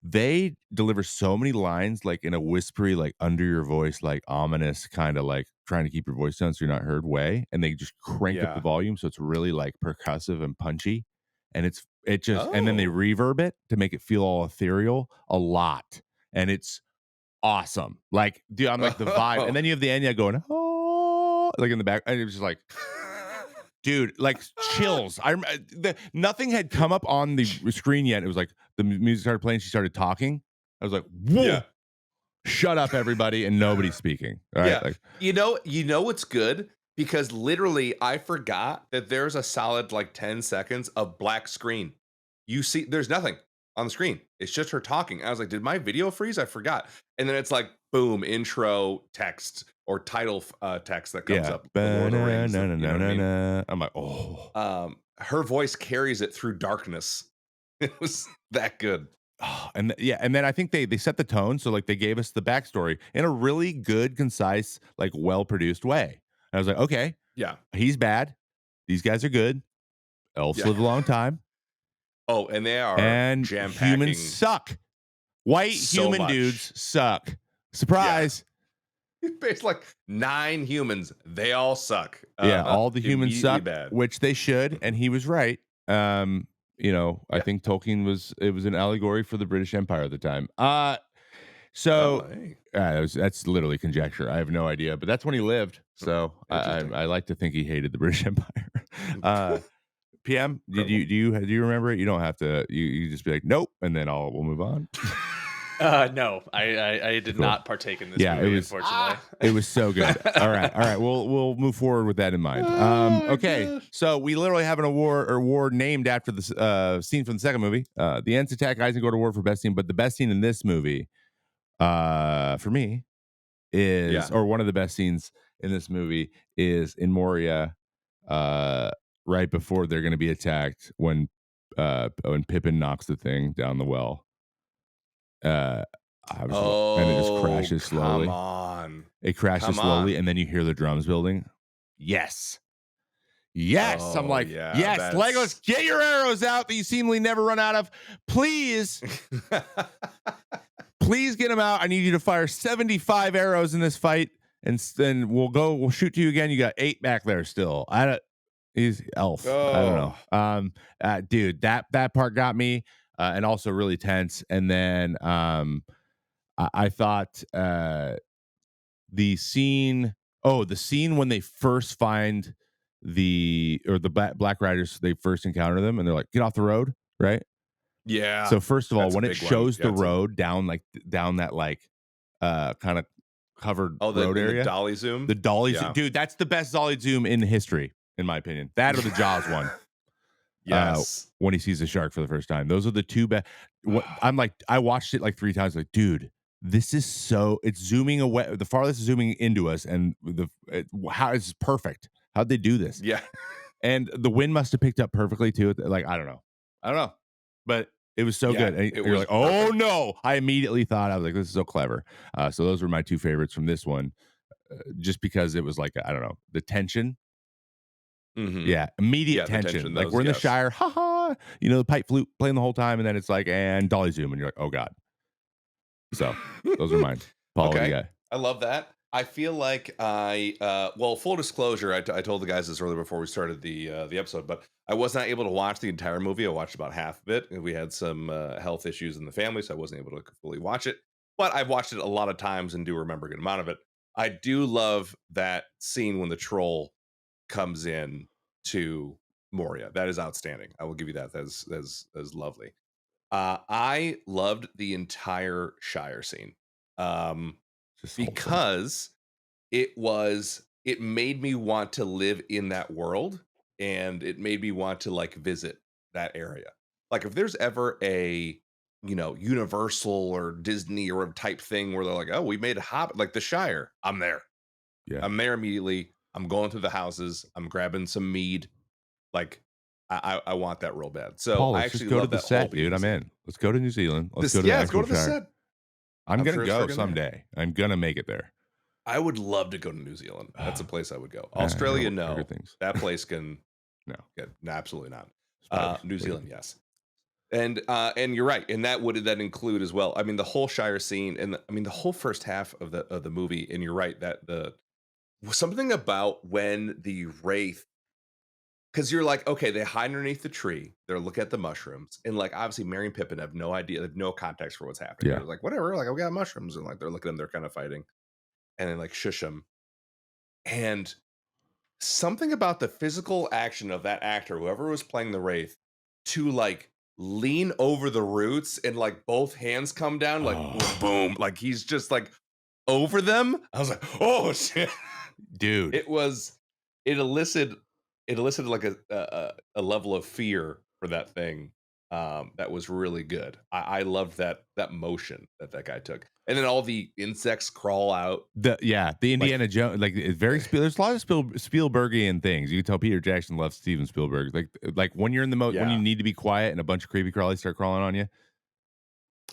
they deliver so many lines like in a whispery, like under your voice, like ominous kind of like trying to keep your voice down so you're not heard way, and they just crank up the Yeah. volume so it's really like percussive and punchy, and it just and then they Oh. reverb it to make it feel all ethereal a lot, and it's awesome. Like, dude, I'm like the vibe, and then you have the Enya going, oh, like in the back, and it was just like, dude, like chills. Nothing had come up on the screen yet. It was like the music started playing. She started talking. I was like, whoa, Yeah. shut up, everybody, and nobody's speaking. All right, Yeah. like, You know what's good? Because literally I forgot that there's a solid like 10 seconds of black screen. You see, there's nothing on the screen. It's just her talking. I was like, did my video freeze? I forgot. And then it's like, boom, intro text or title text that comes yeah, up. The Lord of the Rings. You know what I mean? I'm like, oh. Her voice carries it through darkness. It was that good. Oh, and then I think they set the tone, so like they gave us the backstory in a really good, concise, like well produced way. I was like, okay, Yeah. he's bad, these guys are good. Elves Yeah. live a long time, Oh, and they are and jam humans packing suck. White so human much. dudes suck. Yeah. Surprise! It's like 9 humans. They all suck. Yeah, all the humans Immediately suck, bad. which they should, and he was right. I Yeah. think Tolkien was an allegory for the British Empire at the time. Oh, So hey. that's literally conjecture. I have no idea, but that's when he lived. So Interesting. I like to think he hated the British Empire. uh, PM, Incredible. do you remember it? You don't have to. You just be like, nope, and then we'll move on. No, I did Cool. not partake in this Yeah, movie, unfortunately. it was so good. All right. We'll move forward with that in mind. Oh, Okay, gosh. so we literally have an award named after the scene from the second movie. The Ents Attack Isengard Award for best scene, but the best scene in this movie, for me, is Yeah. or one of the best scenes in this movie is in Moria, right before they're going to be attacked when Pippin knocks the thing down the well. Uh, and it just Oh, crashes come slowly. on. It crashes Come slowly, on. and then you hear the drums building. Yes. Yes. I'm Oh, like, yeah. yes, That's Legolas, get your arrows out that you seemingly never run out of. Please, please get them out. I need you to fire 75 arrows in this fight, and then we'll shoot to you again. You got 8 back there still. He's elf. I don't know. Oh. Dude, that part got me, and also really tense. And then I thought the scene the scene when they first find the Black Riders, they first encounter them and they're like, get off the road, right? Yeah. So first of all, That's a when it big one. shows Yeah, the it's a road down that like kind of covered road in the area, dolly zoom? the dolly zoom, Yeah. dude, that's the best dolly zoom in history, in my opinion. That or the Jaws one. Yes. When he sees the shark for the first time. Those are the two best. I'm like, I watched it like 3 times, like, dude, this is it's zooming away. The farthest is zooming into us, and how is perfect. How'd they do this? Yeah. And the wind must have picked up perfectly too. Like, I don't know, but it was so Yeah, good. And it you're was like, oh perfect. no! I immediately thought, I was like, this is so clever. So those were my 2 favorites from this one, just because it was like, I don't know, the tension. Mhm. Yeah, immediate Yeah, the tension. tension, Like those we're in the yes. Shire, ha, the pipe flute playing the whole time, and then it's like, and dolly zoom, and you're like, oh god. So those are mine. Paul, what do you Okay. got? I love that. I feel like well, full disclosure, I told the guys this earlier before we started the episode, but I was not able to watch the entire movie. I watched about half of it, and we had some health issues in the family, so I wasn't able to fully watch it. But I've watched it a lot of times and do remember a good amount of it. I do love that scene when the troll comes in to Moria. That is outstanding. I will give you that. That's lovely. I loved the entire Shire scene. Um, Just wholesome. because it made me want to live in that world, and it made me want to like visit that area. Like if there's ever a Universal or Disney or type thing where they're like, oh, we made a Hobbit, like the Shire, I'm there. Yeah, I'm there immediately. I'm going through the houses. I'm grabbing some mead. Like I want that real bad. So Paul, I let's just actually go to love the that whole set, dude. beginning I'm scene. in. Let's go to New Zealand. Let's This go to the Yeah, let's go actual to the Shire. set. I'm I'm gonna sure it's go friggin' there. someday. I'm gonna make it there. I would love to go to New Zealand. That's a place I would go. I Australia, heard no. good things. That place can No, absolutely not. spiders. New Way good Zealand, things. yes. And you're right. And that would then include as well. I mean, the whole Shire scene and the whole first half of the movie. And you're right that the something about when the Wraith because you're like, okay, they hide underneath the tree. They're looking at the mushrooms, and like obviously, Mary and Pippin have no idea, they have no context for what's happening. Yeah. They're like, whatever, like we got mushrooms, and like they're looking at them, they're kind of fighting, and then like shush them. And something about the physical action of that actor, whoever was playing the wraith, to like lean over the roots and like both hands come down, like Oh, boom, like he's just like over them. I was like, oh shit. dude. It was it elicited like a level of fear for that thing that was really good. I loved that motion that guy took, and then all the insects crawl out The like Indiana Jones, like it's very there's a lot of Spielbergian things. You can tell Peter Jackson loves Steven Spielberg. Like when you're in the when you yeah. need to be quiet and a bunch of creepy crawlies start crawling on you.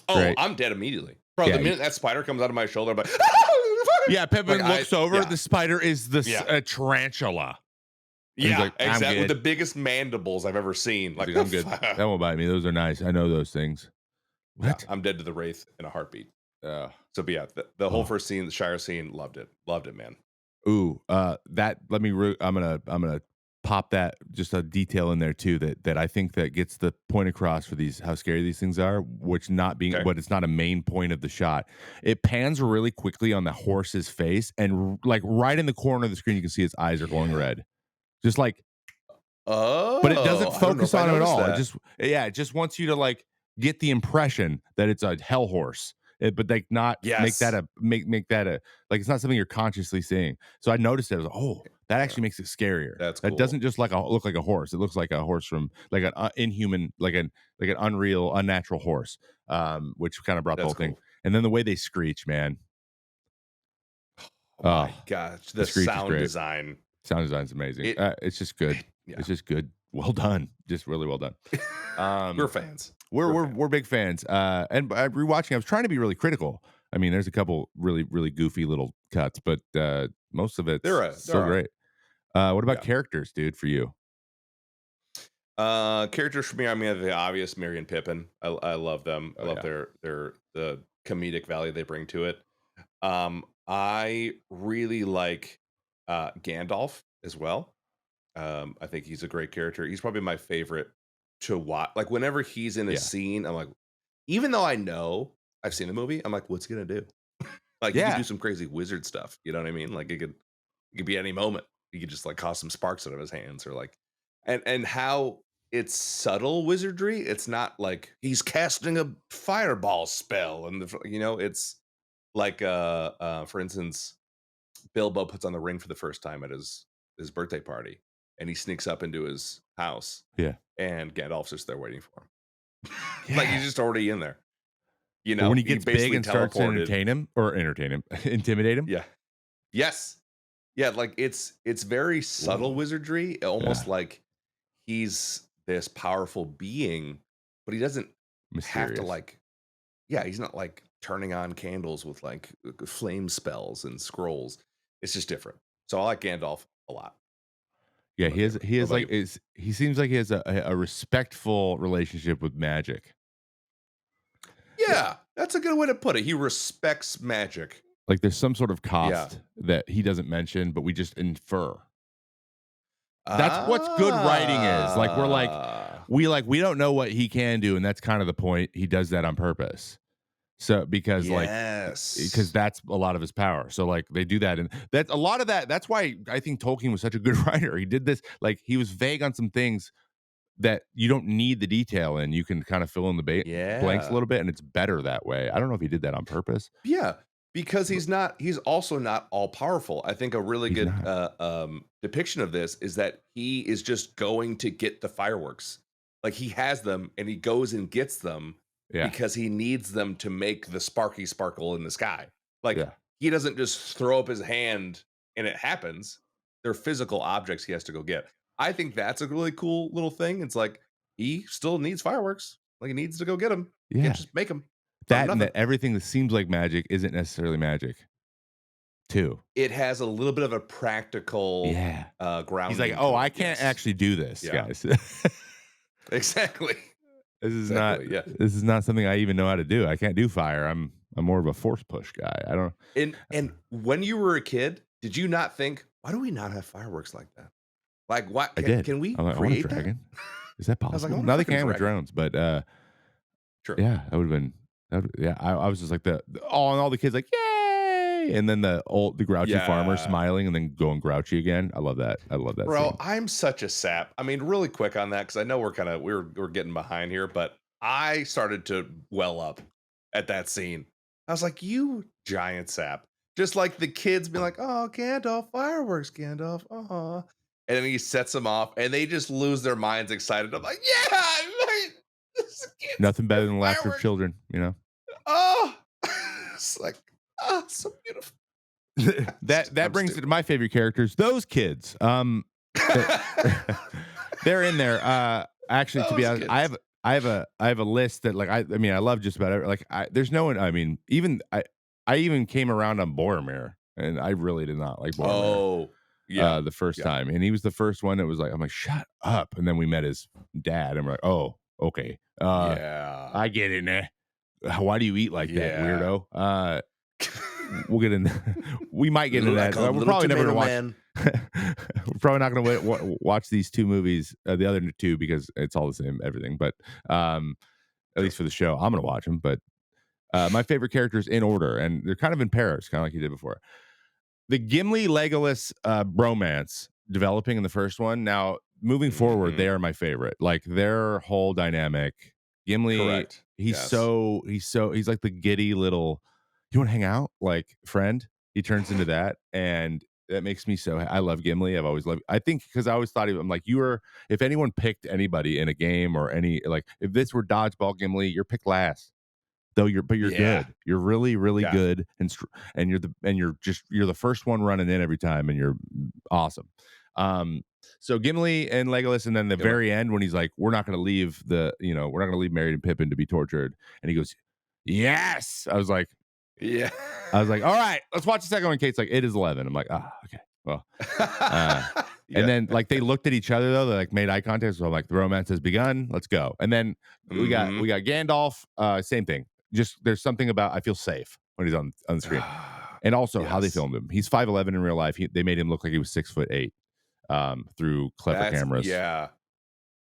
Oh, Right. I'm dead immediately, bro. The Yeah. minute that spider comes out of my shoulder, I'm like, Yeah, like Pippin looks over. yeah, The spider is the yeah, tarantula. And he's yeah, like, I'm exactly. With the good. biggest mandibles I've ever seen. He's Like, like, I'm good. That won't bite me. Those are nice. I know those things. yeah, What? I'm dead to the wraith in a heartbeat. Uh, So, but yeah, the whole oh. first scene, the Shire scene, loved it, man. Ooh, that let me. I'm gonna pop that just a detail in there too that I think that gets the point across for these how scary these things are, which not being, Okay. but it's not a main point of the shot. It pans really quickly on the horse's face, and like right in the corner of the screen, you can see his eyes are glowing Yeah. red, just like. But it Oh, doesn't I don't know focus if I on him at noticed all. that. It just wants you to like get the impression that it's a hell horse, but like not make that Yes. like it's not something you're consciously seeing. So I noticed it. I was like, oh, that Yeah, actually makes it scarier. that's That cool. doesn't just look like a horse. It looks like a horse from like an inhuman, like an unreal, unnatural horse, which kind of brought the That's whole thing. cool. And then the way they screech, man. Oh Oh, my gosh, the the screech is sound great. design. Sound design's amazing. It, It's just good. yeah, It's just good. Well done. Just really well done. we're Um, fans. we're We're we're fans. we're big fans. And by rewatching, I was trying to be really critical. I mean, there's a couple really goofy little cuts, but most of it's There still are. great. What about Yeah. characters, dude? For you? Characters for me, I mean, the obvious Merry and Pippin. I love them. I Oh love yeah, their the comedic value they bring to it. I really like Gandalf as well. I think he's a great character. He's probably my favorite to watch. Like whenever he's in a yeah, scene, I'm like, even though I know I've seen the movie, I'm like, what's he gonna do? Like he could do yeah, some crazy wizard stuff. You know what I mean? Like it could be any moment. He could just like cause some sparks out of his hands or like and how it's subtle wizardry. It's not like he's casting a fireball spell and it's like for instance, Bilbo puts on the ring for the first time at his birthday party and he sneaks up into his house yeah, and Gandalf's just there waiting for him. Like he's yeah. just already in there. Or when he He gets big basically and starts to teleported. entertain him, intimidate him. Yeah. Yes. Yeah, like it's very subtle Whoa, wizardry, yeah, almost like he's this powerful being, but he doesn't have to mysterious. like yeah, he's not like turning on candles with like flame spells and scrolls. It's just different. So I like Gandalf a lot. Yeah, My favorite. he What has about like you? is he seems like he has a respectful relationship with magic. Yeah, that's a good way to put it. He respects magic. Like there's some sort of Yeah. cost that he doesn't mention, but we just infer. That's what's good writing is. Like Ah. we don't know what he can do, and that's kind of the point. He does that on purpose. So because Yes. that's a lot of his power. So like they do that, and that's a lot of that. That's why I think Tolkien was such a good writer. He did this like he was vague on some things that you don't need the detail in. You can kind of fill in the blanks a Yeah. little bit, and it's better that way. I don't know if he did that on purpose. Yeah, because But he's also not all powerful. I think a really he's good not. depiction of this is that he is just going to get the fireworks. Like he has them and he goes and gets them Yeah, because he needs them to make the sparky sparkle in the sky. Like yeah, he doesn't just throw up his hand and it happens. They're physical objects he has to go get. I think that's a really cool little thing. It's like he still needs fireworks. Like he needs to go get them. Can't yeah. just make them from That and nothing. that everything that seems like magic isn't necessarily magic, too. It has a little bit of a practical, Yeah. He's like, grounding "Oh, to I it, can't yes. actually do this, Yeah, guys. exactly. Exactly, yeah. This is not something I even know how to do. I can't do fire. I'm more of a force push guy. I don't." And when you were a kid, did you not think, "Why do we not have fireworks like that?" Like, what? I did. Can we I'm like, I want a create that? dragon. Is that I was like, I possible? want Now a they freaking can with dragon. drones, but True. yeah, that would have been. Yeah, I was just like all the kids like yay, and then the grouchy farmer Yeah. smiling and then going grouchy again. I love that. I love that Bro, scene. I'm such a sap. I mean, really quick on that, because I know we're getting behind here, but I started to well up at that scene. I was like, you giant sap. Just like the kids being like, oh, Gandalf, fireworks, Gandalf. And then he sets them off and they just lose their minds excited. I'm like, yeah, right. This kid's Nothing better than the laughter of fireworks. children, Oh, it's like, oh, so beautiful. that brings it to my favorite characters, those kids. They're in there. Actually, to be Those honest, kids. I have a list that like I mean I love just about every, like there's no one. I mean I even came around on Boromir, and I really did not like Boromir Oh, yeah. the first time, and he was the first one that was like I'm like shut up, and then we met his dad, and we're like oh okay, Yeah. I get it now. Why do you eat like that, Yeah. weirdo? We'll get in. We might get into that. We're probably never gonna watch. We're probably not going to watch these two movies, the other two, because it's all the same everything. But at least for the show, I'm going to watch them. But my favorite characters in order, and they're kind of in pairs, kind of like you did before. The Gimli Legolas bromance developing in the first one. Now moving forward, they are my favorite. Like their whole dynamic. Gimli, Correct. he's like the giddy little. You want to hang out, like friend? He turns into that, and that makes me so. I love Gimli. I've always loved. I think because I always thought of him like you were. If anyone picked anybody in a game or any like, if this were dodgeball Gimli, you're picked last. Though you're Yeah. good. You're really Yeah. good, and you're the first one running in every time, and you're awesome. So Gimli and Legolas, and then the very end when he's like, we're not going to leave we're not going to leave Merry and Pippin to be tortured, and he goes, yes. I was like, Yeah. all right, let's watch the second one. Kate's like, it is 11. I'm like, okay, well. And then like they looked at each other though, they like made eye contact. So I'm like, the romance has begun. Let's go. And then we got Gandalf. Same thing. Just there's something about I feel safe when he's on the screen, and also how they filmed him. He's 5'11" in real life. They made him look like he was 6'8" through clever cameras. Yeah.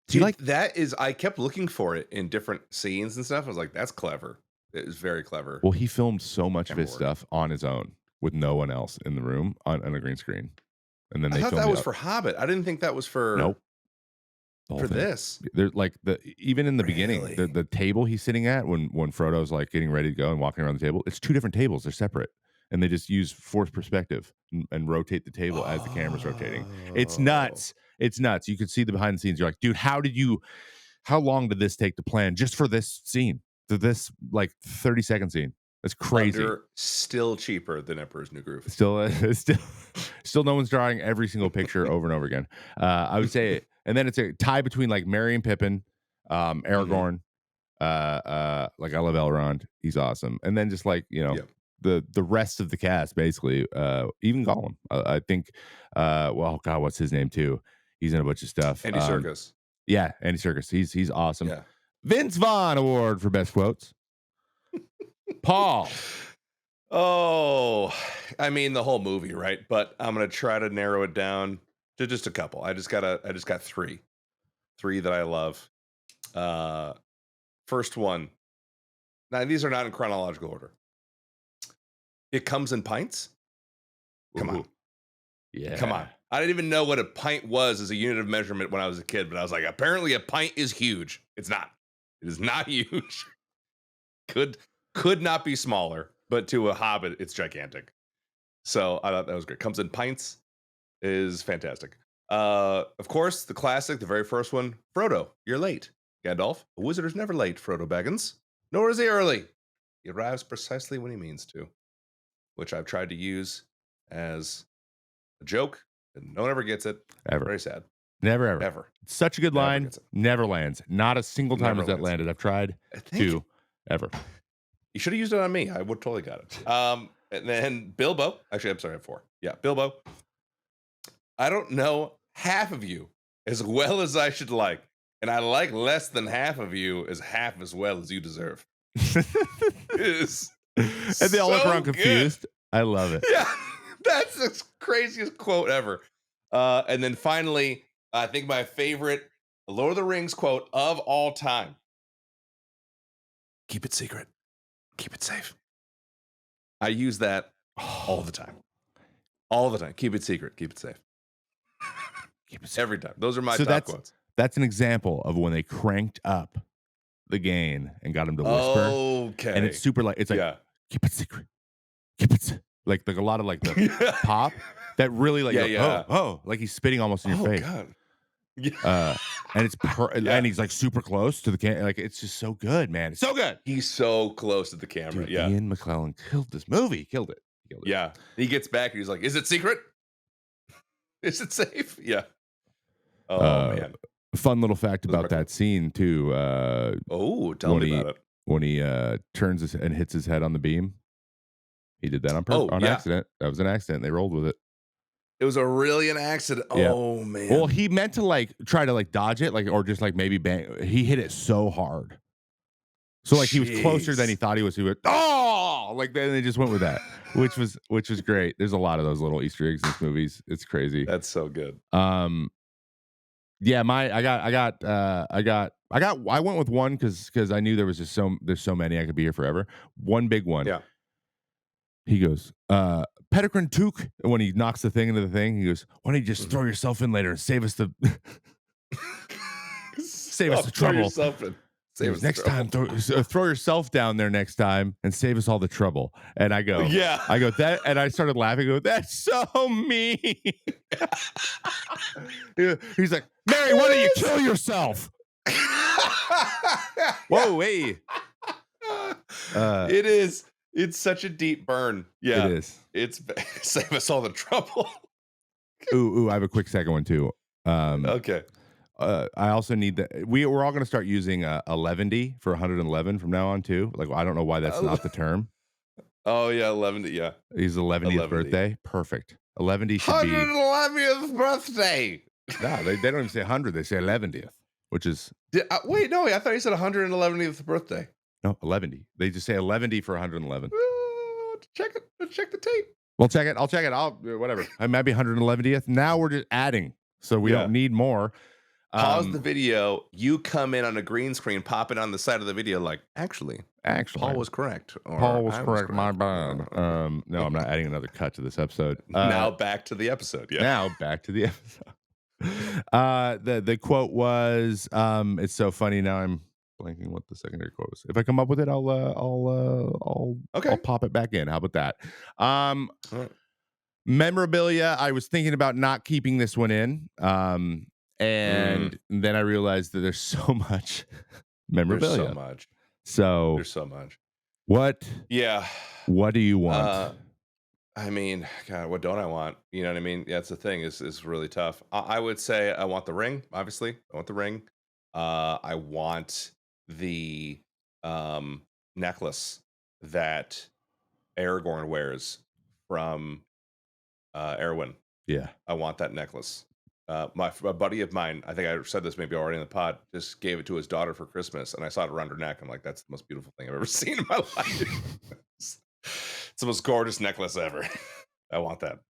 Dude, that is. I kept looking for it in different scenes and stuff. I was like, that's clever. It is very clever. Well, he filmed so much of his stuff on his own with no one else in the room on a green screen. And then I thought that was for Hobbit. I didn't think that was for for this. There's like even in the beginning, the table he's sitting at when Frodo's like getting ready to go and walking around the table, it's two different tables. They're separate, and they just use forced perspective and rotate the table as the camera's rotating. It's nuts. It's nuts. You can see the behind the scenes. You're like, dude, how long did this take to plan just for this scene? To this like 30-second scene. That's crazy. Still cheaper than Emperor's New Groove. Still, no one's drawing every single picture over and over again. I would say, and then it's a tie between like Merry and Pippin, Aragorn. Like I love Elrond, he's awesome, and then just like the rest of the cast, basically, even Gollum. I think, well, God, what's his name too? He's in a bunch of stuff. Andy Serkis. Yeah, Andy Serkis. He's awesome. Yeah. Vince Vaughn Award for best quotes. Paul. Oh, I mean the whole movie, right? But I'm gonna try to narrow it down to just a couple. I just got three that I love. First one. Now these are not in chronological order. It comes in pints. Come on. Yeah. Come on. I didn't even know what a pint was as a unit of measurement when I was a kid, but I was like, apparently a pint is huge. It's not. It is not huge. Could not be smaller, but to a hobbit, it's gigantic. So I thought that was great. Comes in pints, is fantastic. Of course, the classic, the very first one, Frodo, you're late. Gandalf, a wizard is never late, Frodo Baggins. Nor is he early. He arrives precisely when he means to, which I've tried to use as a joke, and no one ever gets it. Ever. Very sad. Never, ever. Ever. It's such a good line. Never lands. Not a single time has that landed. I've tried to ever. You should have used it on me. I would totally got it. And then Bilbo. Actually, I'm sorry, I have four. Yeah, Bilbo. I don't know half of you as well as I should like. And I like less than half of you as well as you deserve. And they all look around confused. I love it. Yeah, that's the craziest quote ever. And then finally, I think my favorite Lord of the Rings quote of all time: "Keep it secret, keep it safe." I use that all the time. All the time. Keep it secret, keep it safe. Keep it Every time. Those are my So top quotes. that's an example of when they cranked up the gain and got him to whisper, and it's Okay. super like it's like Yeah. keep it secret, keep it like a lot of like the pop that really like Yeah, go, yeah. like he's spitting almost in your Oh face. god. Yeah. And it's Yeah. and he's like super close to the can, like it's just so good, man. It's so good. He's so close to the camera. Dude, Yeah. Ian McClellan killed this movie. Killed it. Killed it. Yeah. He gets back and he's like, "Is it secret? Is it safe?" Yeah. Oh Uh, man. fun little fact Those are my about that quotes. scene too. Oh, tell When me he about it. when he turns his and hits his head on the beam, he did that Oh, on yeah. accident. That was an accident. They rolled with it. It was a really an accident. Yeah. Oh Well, man. he meant to like try to like dodge it, like or just like maybe bang. He hit it so hard, so like he was closer than he Jeez. thought he was. He went like then they just went with that, which was great. There's a lot of those little Easter eggs in these movies. It's crazy. That's so good. Yeah, I went with one because I knew there's so many I could be here forever. One big one. Yeah. He goes, Peregrine Took, and when he knocks the thing into the thing, he goes, why don't you just throw yourself in later and save us the save us the Throw trouble. yourself in. He Save goes, us next trouble. time, throw yourself down there next time and save us all the trouble. And I go, Yeah. that, and I started laughing. I go, that's so mean. He's like, Mary, why don't you kill yourself? Whoa, hey. It is. It's such a deep burn. Yeah. It is. It's save us all the trouble. Ooh, I have a quick second one too. Okay. I also need that. We're all going to start using 11D for 111 from now on too. Like I don't know why that's not the term. Oh yeah, 11. Yeah. He's 11th birthday. Perfect. 11D should be 111th birthday. No, they don't even say 100. They say 11th, which is Wait, no, I thought you said 111th birthday. no 11D. They just say 11D for 111. Check it. Let's check the tape. Well, check it. I'll check it. I'll whatever. I might be 111th. Now we're just adding, so we don't need more. Pause the video. You come in on a green screen, pop it on the side of the video, like actually, Paul was correct. Or Paul was I correct. My bad. No, I'm not adding another cut to this episode. Now back to the episode. Yeah. Now back to the episode. The quote was, "It's so funny." Now I'm blanking what the secondary quote was. If I come up with it, I'll pop it back in. How about that? All right. Memorabilia. I was thinking about not keeping this one in. And then I realized that there's so much memorabilia. There's so much. There's so much. What? Yeah. What do you want? I mean, God, what don't I want? You know what I mean? Yeah, that's the thing. Is really tough. I would say I want the ring. Obviously, I want the ring. I want the necklace that Aragorn wears from Erwin. Yeah, I want that necklace. A buddy of mine, I think I said this maybe already in the pod, just gave it to his daughter for Christmas, and I saw it around her neck. I'm like, that's the most beautiful thing I've ever seen in my life. It's the most gorgeous necklace ever. I want that.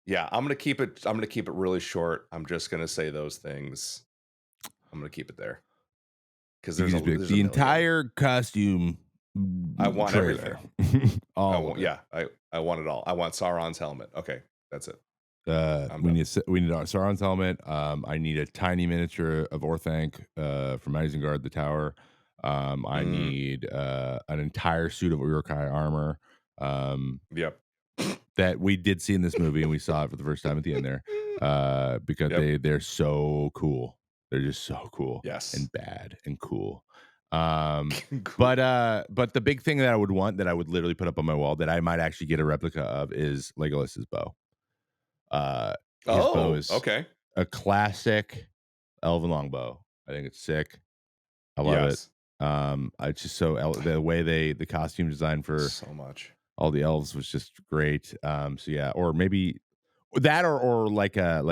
Yeah, I'm gonna keep it. I'm gonna keep it really short. I'm just gonna say those things. I'm gonna keep it there because there's the entire costume. I want trailer. everything. All I want it all. I want Sauron's helmet. Okay, that's it. We need Sauron's helmet. I need a tiny miniature of Orthanc from Isengard the Tower. I need an entire suit of Uruk-hai armor. Yep. That we did see in this movie, and we saw it for the first time at the end there. Because they're so cool. They're just so cool. Yes. And bad and cool. Cool. But the big thing that I would want, that I would literally put up on my wall, that I might actually get a replica of, is Legolas's bow. His bow is a classic elven longbow. I think it's sick. I love it. It's just so the way the costume design for so much all the elves was just great. So yeah, or maybe that, or like a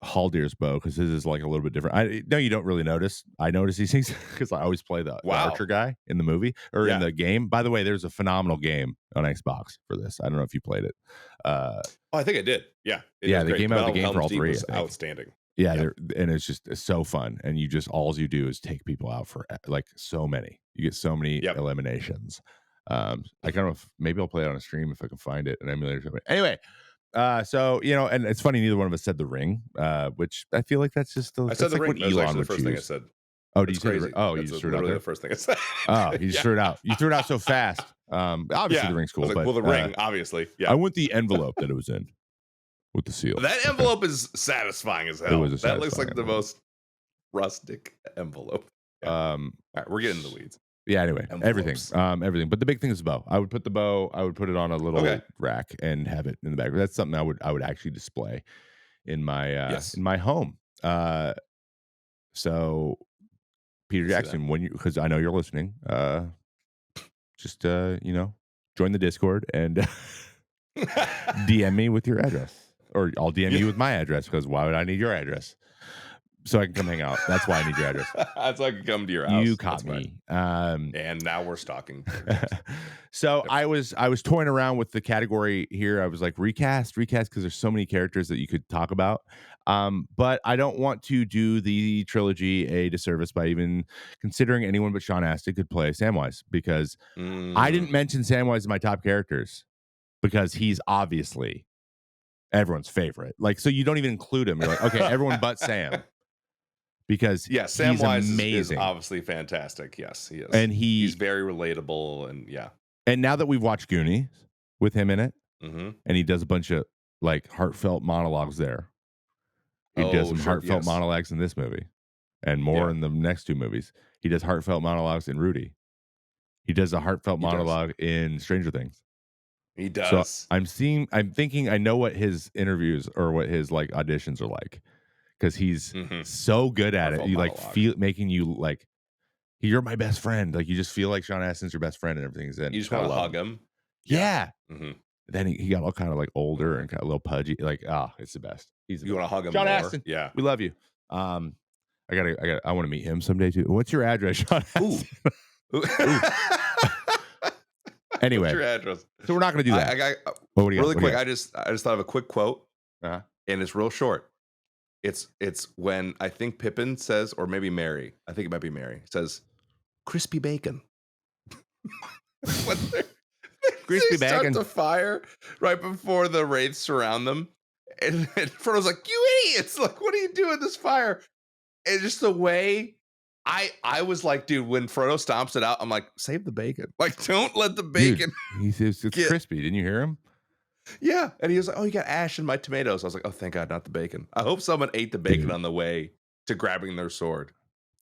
Haldir's bow because his is like a little bit different. I no, you don't really notice. I notice these things because I always play the Wow. archer guy in the movie or in Yeah. the game. By the way, there's a phenomenal game on Xbox for this. I don't know if you played it. Oh, I think I did. Yeah. It Yeah, is they great. came out with Battle a of game for all Helm's Deep three, was I think. outstanding. Yeah, Yep. and it's so fun, and you just all you do is take people out for like so many. You get so many Yep. eliminations. I don't know if maybe I'll play it on a stream if I can find it, an emulator. Or something. Anyway, so and it's funny neither one of us said the ring, which I feel like that's just I said that's the like ring. what That was Elon actually the would first thing I choose. said. Oh, did It's you say the crazy. ring? Oh, you That's just threw it out literally there. the first thing I said. Oh, you just threw it out. You threw it out so fast. Obviously Yeah. the ring's I cool, was like, but well, the ring, obviously. Yeah. I want the envelope that it was in with the seal. That Okay. envelope is satisfying as hell. It was a That looks satisfying like the envelope. most rustic envelope. Yeah. All right, we're getting in the weeds. Yeah, anyway, Envelopes. everything. But the big thing is the bow. I would put it on a little rack and have it in the back. That's something I would actually display in my Yes. in my home. So Peter Jackson, because I know you're listening, just join the Discord and DM me with your address. Or I'll DM you with my address because why would I need your address? So I can come hang out. That's why I need your address. That's why I can come to your house. You caught me. And now we're stalking. So I was toying around with the category here. I was like recast because there's so many characters that you could talk about. But I don't want to do the trilogy a disservice by even considering anyone but Sean Astin could play Samwise because I didn't mention Samwise in my top characters because he's obviously everyone's favorite. Like, so you don't even include him. You're like, okay, everyone but Sam. Because Samwise he's amazing. Is obviously fantastic. Yes, he is. And he's very relatable. And yeah. And now that we've watched Goonies with him in it, mm-hmm. and he does a bunch of like heartfelt monologues there. He does some heartfelt monologues in this movie and more in the next two movies. He does heartfelt monologues in Rudy. He does a heartfelt monologue in Stranger Things. He does. So I'm thinking I know what his interviews or what his like auditions are like. Because he's so good at it. You like feel making you like you're my best friend. Like you just feel like Sean Astin's your best friend and everything's in. You just want to hug him. Yeah. Mm-hmm. Then he got all kind of like older and kind of a little pudgy. Like, it's the best. You want to hug him Sean more? Astin. Yeah. We love you. I want to meet him someday too. What's your address, Sean Astin? Ooh. Anyway. What's your address? So we're not going to do that. Really quick. I just thought of a quick quote. And it's real short. It's when I think Pippin says, or maybe Mary, I think it might be Mary, says, crispy bacon. Crispy bacon. Start to fire right before the wraiths surround them. And Frodo's like, you idiots! Like, what are you doing this fire? And just the way I was like, dude, when Frodo stomps it out, I'm like, save the bacon. Like, don't let the bacon. Dude, he says it's crispy. Didn't you hear him? Yeah. And he was like, oh, you got ash in my tomatoes. I was like, oh, thank God, not the bacon. I hope someone ate the bacon on the way to grabbing their sword.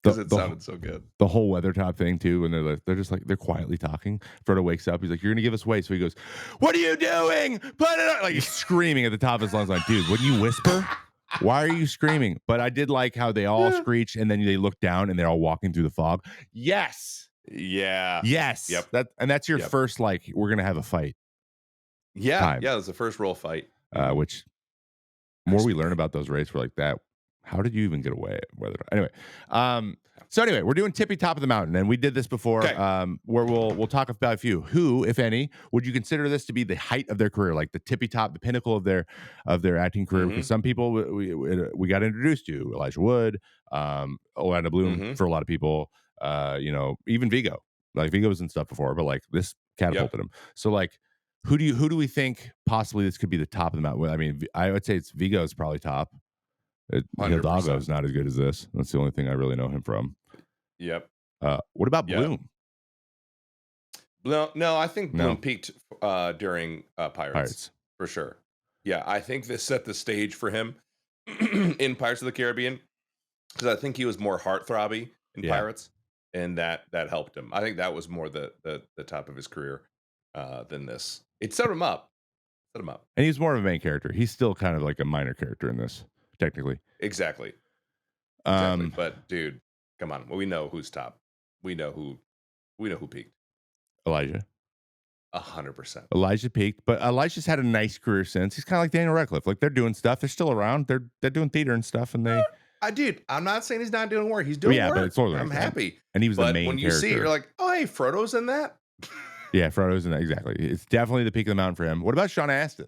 Because it sounded so good. The whole Weathertop thing, too, when they're quietly talking. Frodo wakes up. He's like, you're going to give us away. So he goes, what are you doing? Put it on. Like, he's screaming at the top of his lungs. Like, dude, wouldn't you whisper? Why are you screaming? But I did like how they all screech and then they look down and they're all walking through the fog. Yes. Yeah. Yes. Yep. That's your first, like, we're going to have a fight. Yeah, time. Yeah, it was the first real fight. Which more we learn about those races, we're like that. How did you even get away? Anyway, so anyway, we're doing tippy top of the mountain, and we did this before. Where we'll talk about a few. Who, if any, would you consider this to be the height of their career, like the tippy top, the pinnacle of their acting career? Because some people we got introduced to Elijah Wood, Orlando Bloom for a lot of people. Even Vigo, like Vigo's and stuff before, but like this catapulted him. So like. Who do we think possibly this could be the top of the mountain? I mean, I would say it's Vigo's probably top. Hidalgo's not as good as this. That's the only thing I really know him from. Yep. What about Bloom? No, I think Bloom peaked during Pirates for sure. Yeah, I think this set the stage for him in Pirates of the Caribbean because I think he was more heartthrobby in Pirates, and that helped him. I think that was more the top of his career than this. It set him up. And he's more of a main character. He's still kind of like a minor character in this, technically. Exactly. But dude, come on. We know who's top. We know who peaked. Elijah. 100%. Elijah peaked, but Elijah's had a nice career since. He's kind of like Daniel Radcliffe. Like they're doing stuff. They're still around. They're doing theater and stuff. And they, I'm not saying he's not doing work. He's well, doing yeah, but it's work. Lord of the I'm Rings, man. happy. And he was the But main when you see it, character. you're like, oh, hey, Frodo's in that. Yeah, Frodo's in that. Exactly. It's definitely the peak of the mountain for him. What about Sean Astin?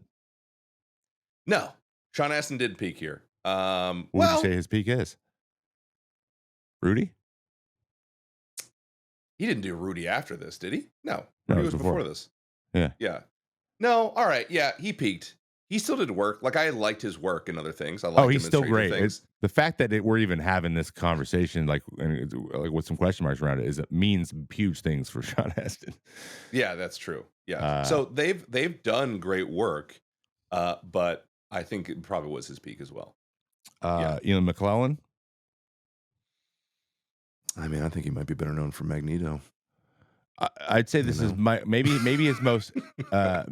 No, Sean Astin did peak here. What would you say his peak is? Rudy? He didn't do Rudy after this, did he? No, No, Rudy it was was before before. this. Yeah. Yeah. No, all right. Yeah, he peaked. He still did work. Like I liked his work and other things. I liked him He's in still Stranger great. Things. The fact that we're even having this conversation, like with some question marks around it, it means huge things for Sean Astin. Yeah, that's true. Yeah. So they've done great work, but I think it probably was his peak as well. Ian McClellan. I mean, I think he might be better known for Magneto. I'd say this is maybe his most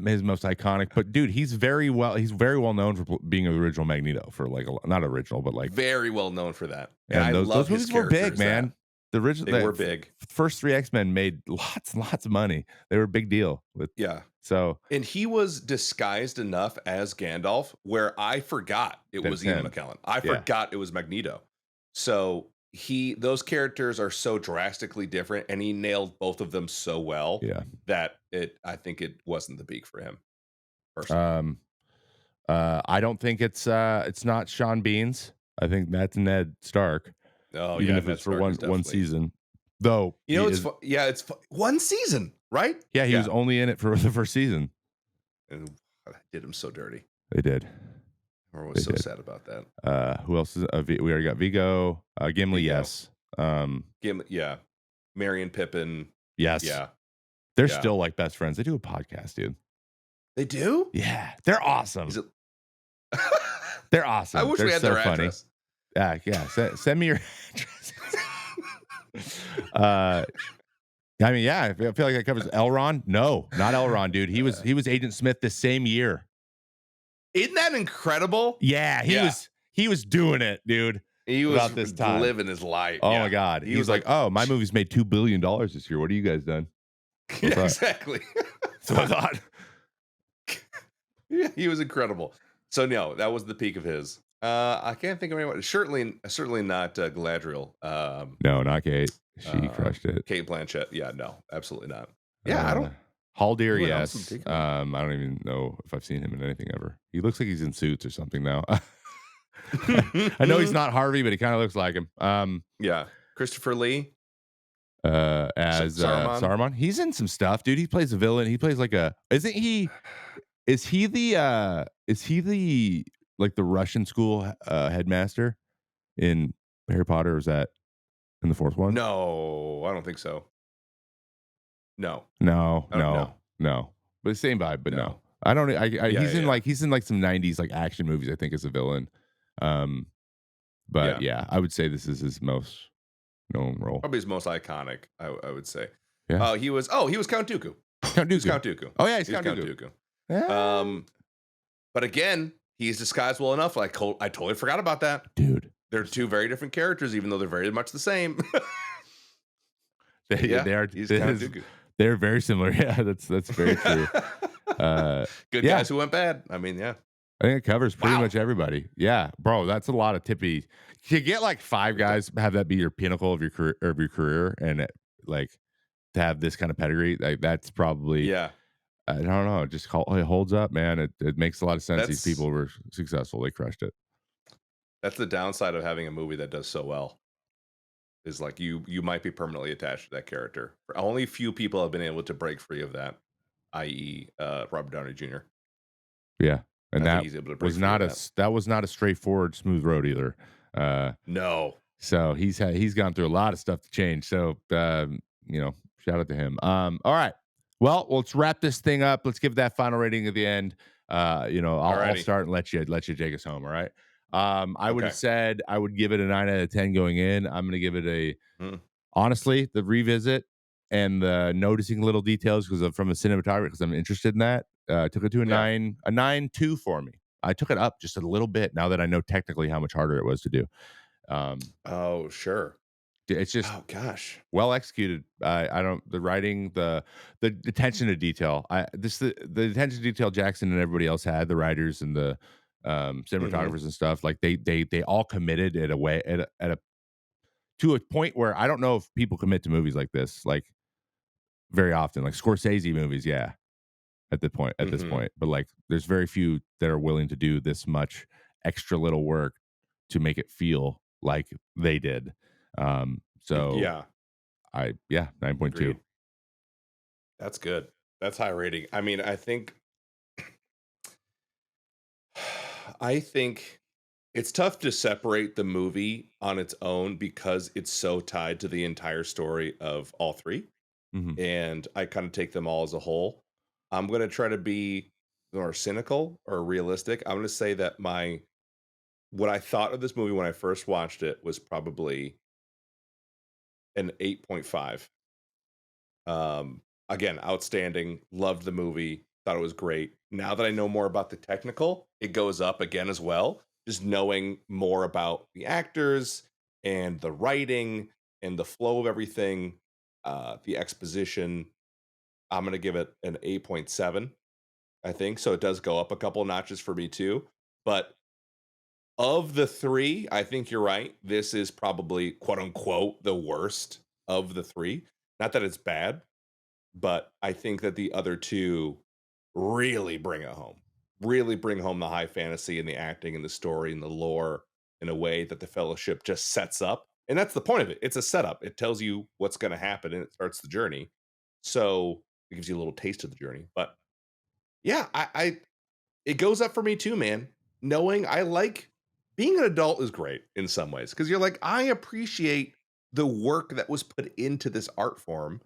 iconic. But dude, he's very well known for being the original Magneto, for like not original, but like very well known for that. And I those love movies his were big, man. The original they were big. First 3 X-Men made lots and lots of money. They were a big deal. So and he was disguised enough as Gandalf where I forgot it was Ian McKellen. I forgot it was Magneto. So those characters are so drastically different, and he nailed both of them so well that I think it wasn't the peak for him personally. I don't think it's not Sean Beans. I think that's Ned Stark. Oh, even yeah, if Ned it's for Stark one season, though. You know, it's one season, right? Yeah, he was only in it for the first season, and did him so dirty. They did. I was so sad about that. Who else is? We already got Vigo, Gimli. Yes. Gimli. Yeah. Merry and Pippin. Yes. Yeah. They're still like best friends. They do a podcast, dude. They do? Yeah, they're awesome. They're awesome. I wish we had their address. Yeah. Send me your address. I mean, yeah, I feel like that covers Elrond. No, not Elrond, dude. He was Agent Smith the same year. Isn't that incredible? Yeah, he was doing it, dude. He was this time living his life. Oh my God. He was like, oh, my movie's made $2 billion this year. What have you guys done? Yeah, exactly. So I thought. Yeah, he was incredible. So no, that was the peak of his. I can't think of anyone. Certainly not Galadriel. No, not Kate. She crushed it. Kate Blanchett. Yeah, no, absolutely not. Yeah, I don't. Haldir, yes. I don't even know if I've seen him in anything ever. He looks like he's in Suits or something now. I know he's not Harvey, but he kind of looks like him. Yeah, Christopher Lee as Saruman. He's in some stuff, dude. He plays a villain. He plays like isn't he? Is he the like the Russian school headmaster in Harry Potter? Or is that in the fourth one? No, I don't think so. No. But same vibe, but no. I don't. He's in like some '90s like action movies, I think, as a villain. But yeah, I would say this is his most known role. Probably his most iconic, I would say. Yeah. He was Count Dooku. Count Dooku. Oh yeah, he's Count Dooku. Yeah. But again, he's disguised well enough. Like I totally forgot about that, dude. They're two very different characters, even though they're very much the same. They are. He's Count Dooku. They're very similar. Yeah, that's very true. Good guys who went bad. I mean, yeah. I think it covers pretty much everybody. Yeah, bro, that's a lot of tippy. To get like 5 guys, have that be your pinnacle of your career, and like to have this kind of pedigree, like that's probably I don't know. It holds up, man. It makes a lot of sense. These people were successful. They crushed it. That's the downside of having a movie that does so well. Is like you might be permanently attached to that character. Only few people have been able to break free of that, i.e., Robert Downey Jr. Yeah, and that was not a straightforward, smooth road either. No. So he's gone through a lot of stuff to change. So shout out to him. All right. Well, let's wrap this thing up. Let's give that final rating at the end. I'll start and let you take us home. All right. I would have said I would give it a 9 out of 10 going in. I'm going to give it honestly, the revisit and the noticing little details because from a cinematographer, because I'm interested in that. Took it to a 9.2 for me. I took it up just a little bit now that I know technically how much harder it was to do. Oh, sure. It's just Oh gosh. well executed. I don't the writing, the attention to detail. The attention to detail Jackson and everybody else had, the writers and the Hmm. cinematographers and stuff. Like they all committed at a way at a to a point where I don't know if people commit to movies like this like very often. Like Scorsese movies, yeah, at this Hmm. point. But like there's very few that are willing to do this much extra little work to make it feel like they did. So Yeah, I yeah, 9.2. agreed. That's good. That's high rating. I mean, I think it's tough to separate the movie on its own because it's so tied to the entire story of all three. Mhm. And I kind of take them all as a whole. I'm going to try to be more cynical or realistic. I'm going to say that what I thought of this movie when I first watched it was probably an 8.5. Again, outstanding. Loved the movie. Thought it was great. Now that I know more about the technical, it goes up again as well. Just knowing more about the actors and the writing and the flow of everything, the exposition. I'm going to give it an 8.7, I think. So it does go up a couple notches for me too. But of the three, I think you're right. This is probably quote unquote the worst of the three. Not that it's bad, but I think that the other two really bring it home. Really bring home the high fantasy and the acting and the story and the lore in a way that the Fellowship just sets up. And that's the point of it. It's a setup. It tells you what's going to happen and it starts the journey. So it gives you a little taste of the journey. But yeah, I it goes up for me too, man. Knowing I like being an adult is great in some ways because you're like, I appreciate the work that was put into this art form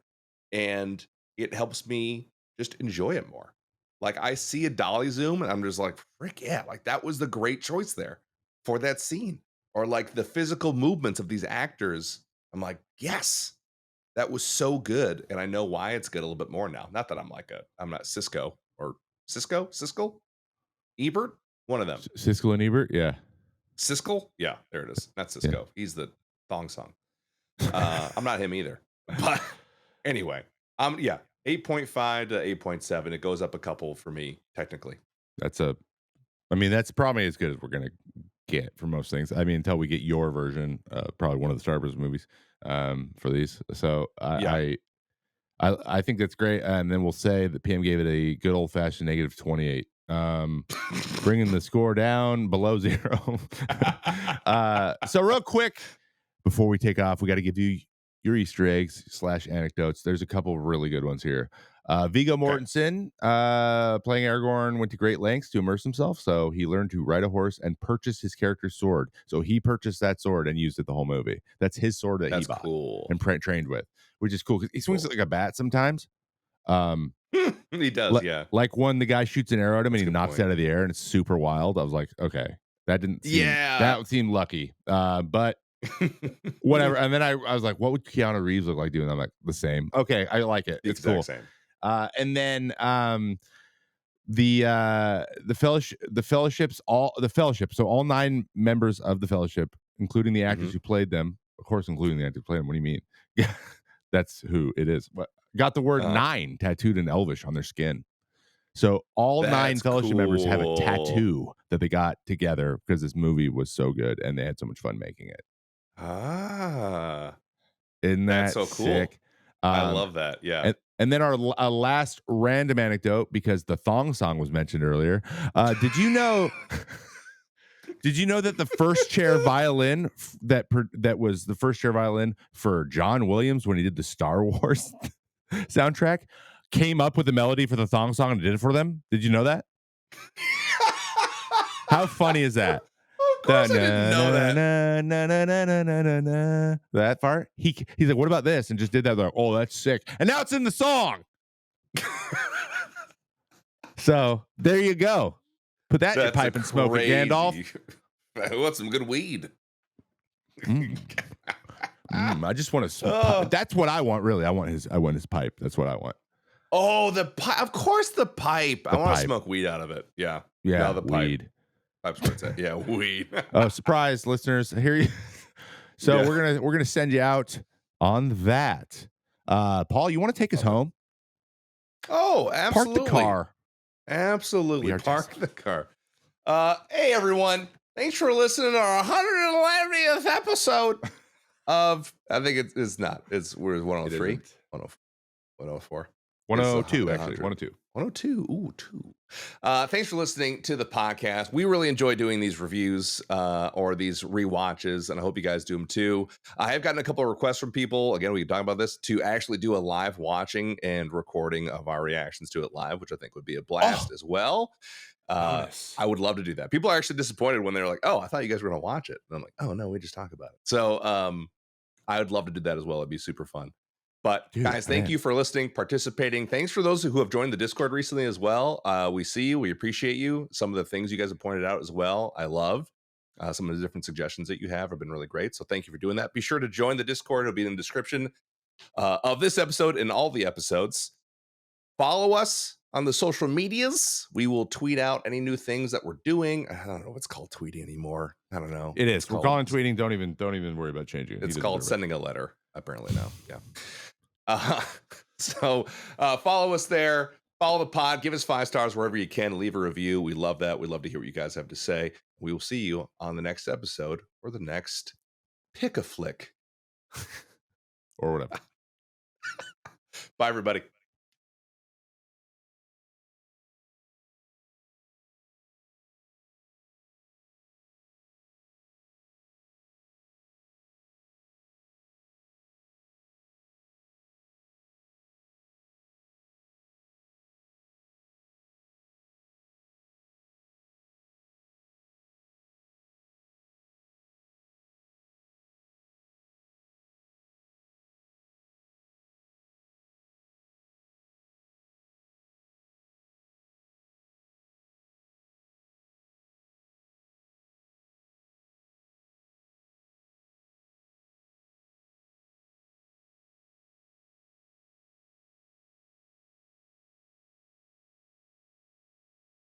and it helps me just enjoy it more. Like I see a dolly zoom and I'm just like, frick yeah, like that was the great choice there for that scene. Or like the physical movements of these actors. I'm like, yes, that was so good. And I know why it's good a little bit more now. Not that I'm not Cisco or Siskel, Ebert, one of them. Siskel and Ebert, yeah. Siskel? Yeah, there it is. Not Yeah. Cisco. He's the thong song. I'm not him either. But anyway, yeah, 8.5 to 8.7. It goes up a couple for me, technically. That's a I mean, that's probably as good as we're gonna get for most things. I mean, until we get your version, probably one of the Star Wars movies, for these. So Yeah. I think that's great. And then we'll say that PM gave it a good old fashioned negative 28. Bringing the score down below 0. So real quick before we take off, we got to give you your Easter eggs / anecdotes. There's a couple of really good ones here. Viggo Okay. Mortensen, playing Aragorn, went to great lengths to immerse himself. So he learned to ride a horse and purchase his character's sword. So he purchased that sword and used it the whole movie. That's his sword that he That's bought cool. and trained with, which is cool because he swings Cool. it like a bat sometimes. Um, He does, yeah. like when the guy shoots an arrow at him and That's a he good knocks it point. out of the air and it's super wild. I was like, okay, Yeah. that seemed lucky. But whatever. And then I was like, what would Keanu Reeves look like doing? I'm like, the same. Okay, I like it. The It's exact cool. same. And then the fellowship. So all 9 members of the fellowship, including the actors Mhm. who played them, of course, including the actors who played them. What do you mean? Yeah, that's who it is. But got the word Uh-huh. 9 tattooed in Elvish on their skin. So all 9 That's fellowship members have a cool. tattoo that they got together because this movie was so good and they had so much fun making it. Ah, Isn't that's that so cool. sick? I Um, love that. Yeah. and then our last random anecdote because the thong song was mentioned earlier. Did you know? Did you know that the first chair violin that was the first chair violin for John Williams when he did the Star Wars soundtrack came up with the melody for the thong song and did it for them? Did you know that? How funny is that? Of course I didn't know that. That part. He's like, what about this? And just did that. Like, oh, that's sick. And now it's in the song. So there you go. Put that in your That's a pipe and smoke it, Gandalf. crazy. I want some good weed. Mm. I just want to. Oh. That's what I want. Really, I want his pipe. That's what I want. Oh, the pipe. Of course, the pipe. I want to pipe. smoke weed out of it. Yeah. Yeah, No, the pipe. weed. Pipe's where it's at. Yeah, weed. Oh, surprise, listeners! So Yeah. we're gonna send you out on that. Paul, you want to take us home? Oh, Park the absolutely. car. Absolutely. We are Park Tesla. the car. Hey, everyone. Thanks for listening to our 111th episode of, I think it's not. We're 103, 104. It's 102, actually. 102. 102. Ooh, two. Thanks for listening to the podcast. We really enjoy doing these reviews or these rewatches, and I hope you guys do them too. I have gotten a couple of requests from people. Again, we can talk about this to actually do a live watching and recording of our reactions to it live, which I think would be a blast as well. Bonus. I would love to do that. People are actually disappointed when they're like, "Oh, I thought you guys were going to watch it," and I'm like, "Oh no, we just talk about it." So, I would love to do that as well. It'd be super fun. But Dude, guys, thank man. you for listening, participating. Thanks for those who have joined the Discord recently as well. We see you. We appreciate you. Some of the things you guys have pointed out as well, I love. Some of the different suggestions that you have been really great. So thank you for doing that. Be sure to join the Discord. It'll be in the description of this episode and all the episodes. Follow us on the social medias. We will tweet out any new things that we're doing. I don't know what's called tweeting anymore. I don't know. It is. It's We're called, calling tweeting. Don't even worry about changing it. it's called sending a letter, apparently now. Yeah. So follow us there. Follow the pod. Give us 5 stars wherever you can. Leave a review. We love that. We love to hear what you guys have to say. We will see you on the next episode or the next pick a flick. Or whatever. Bye, everybody.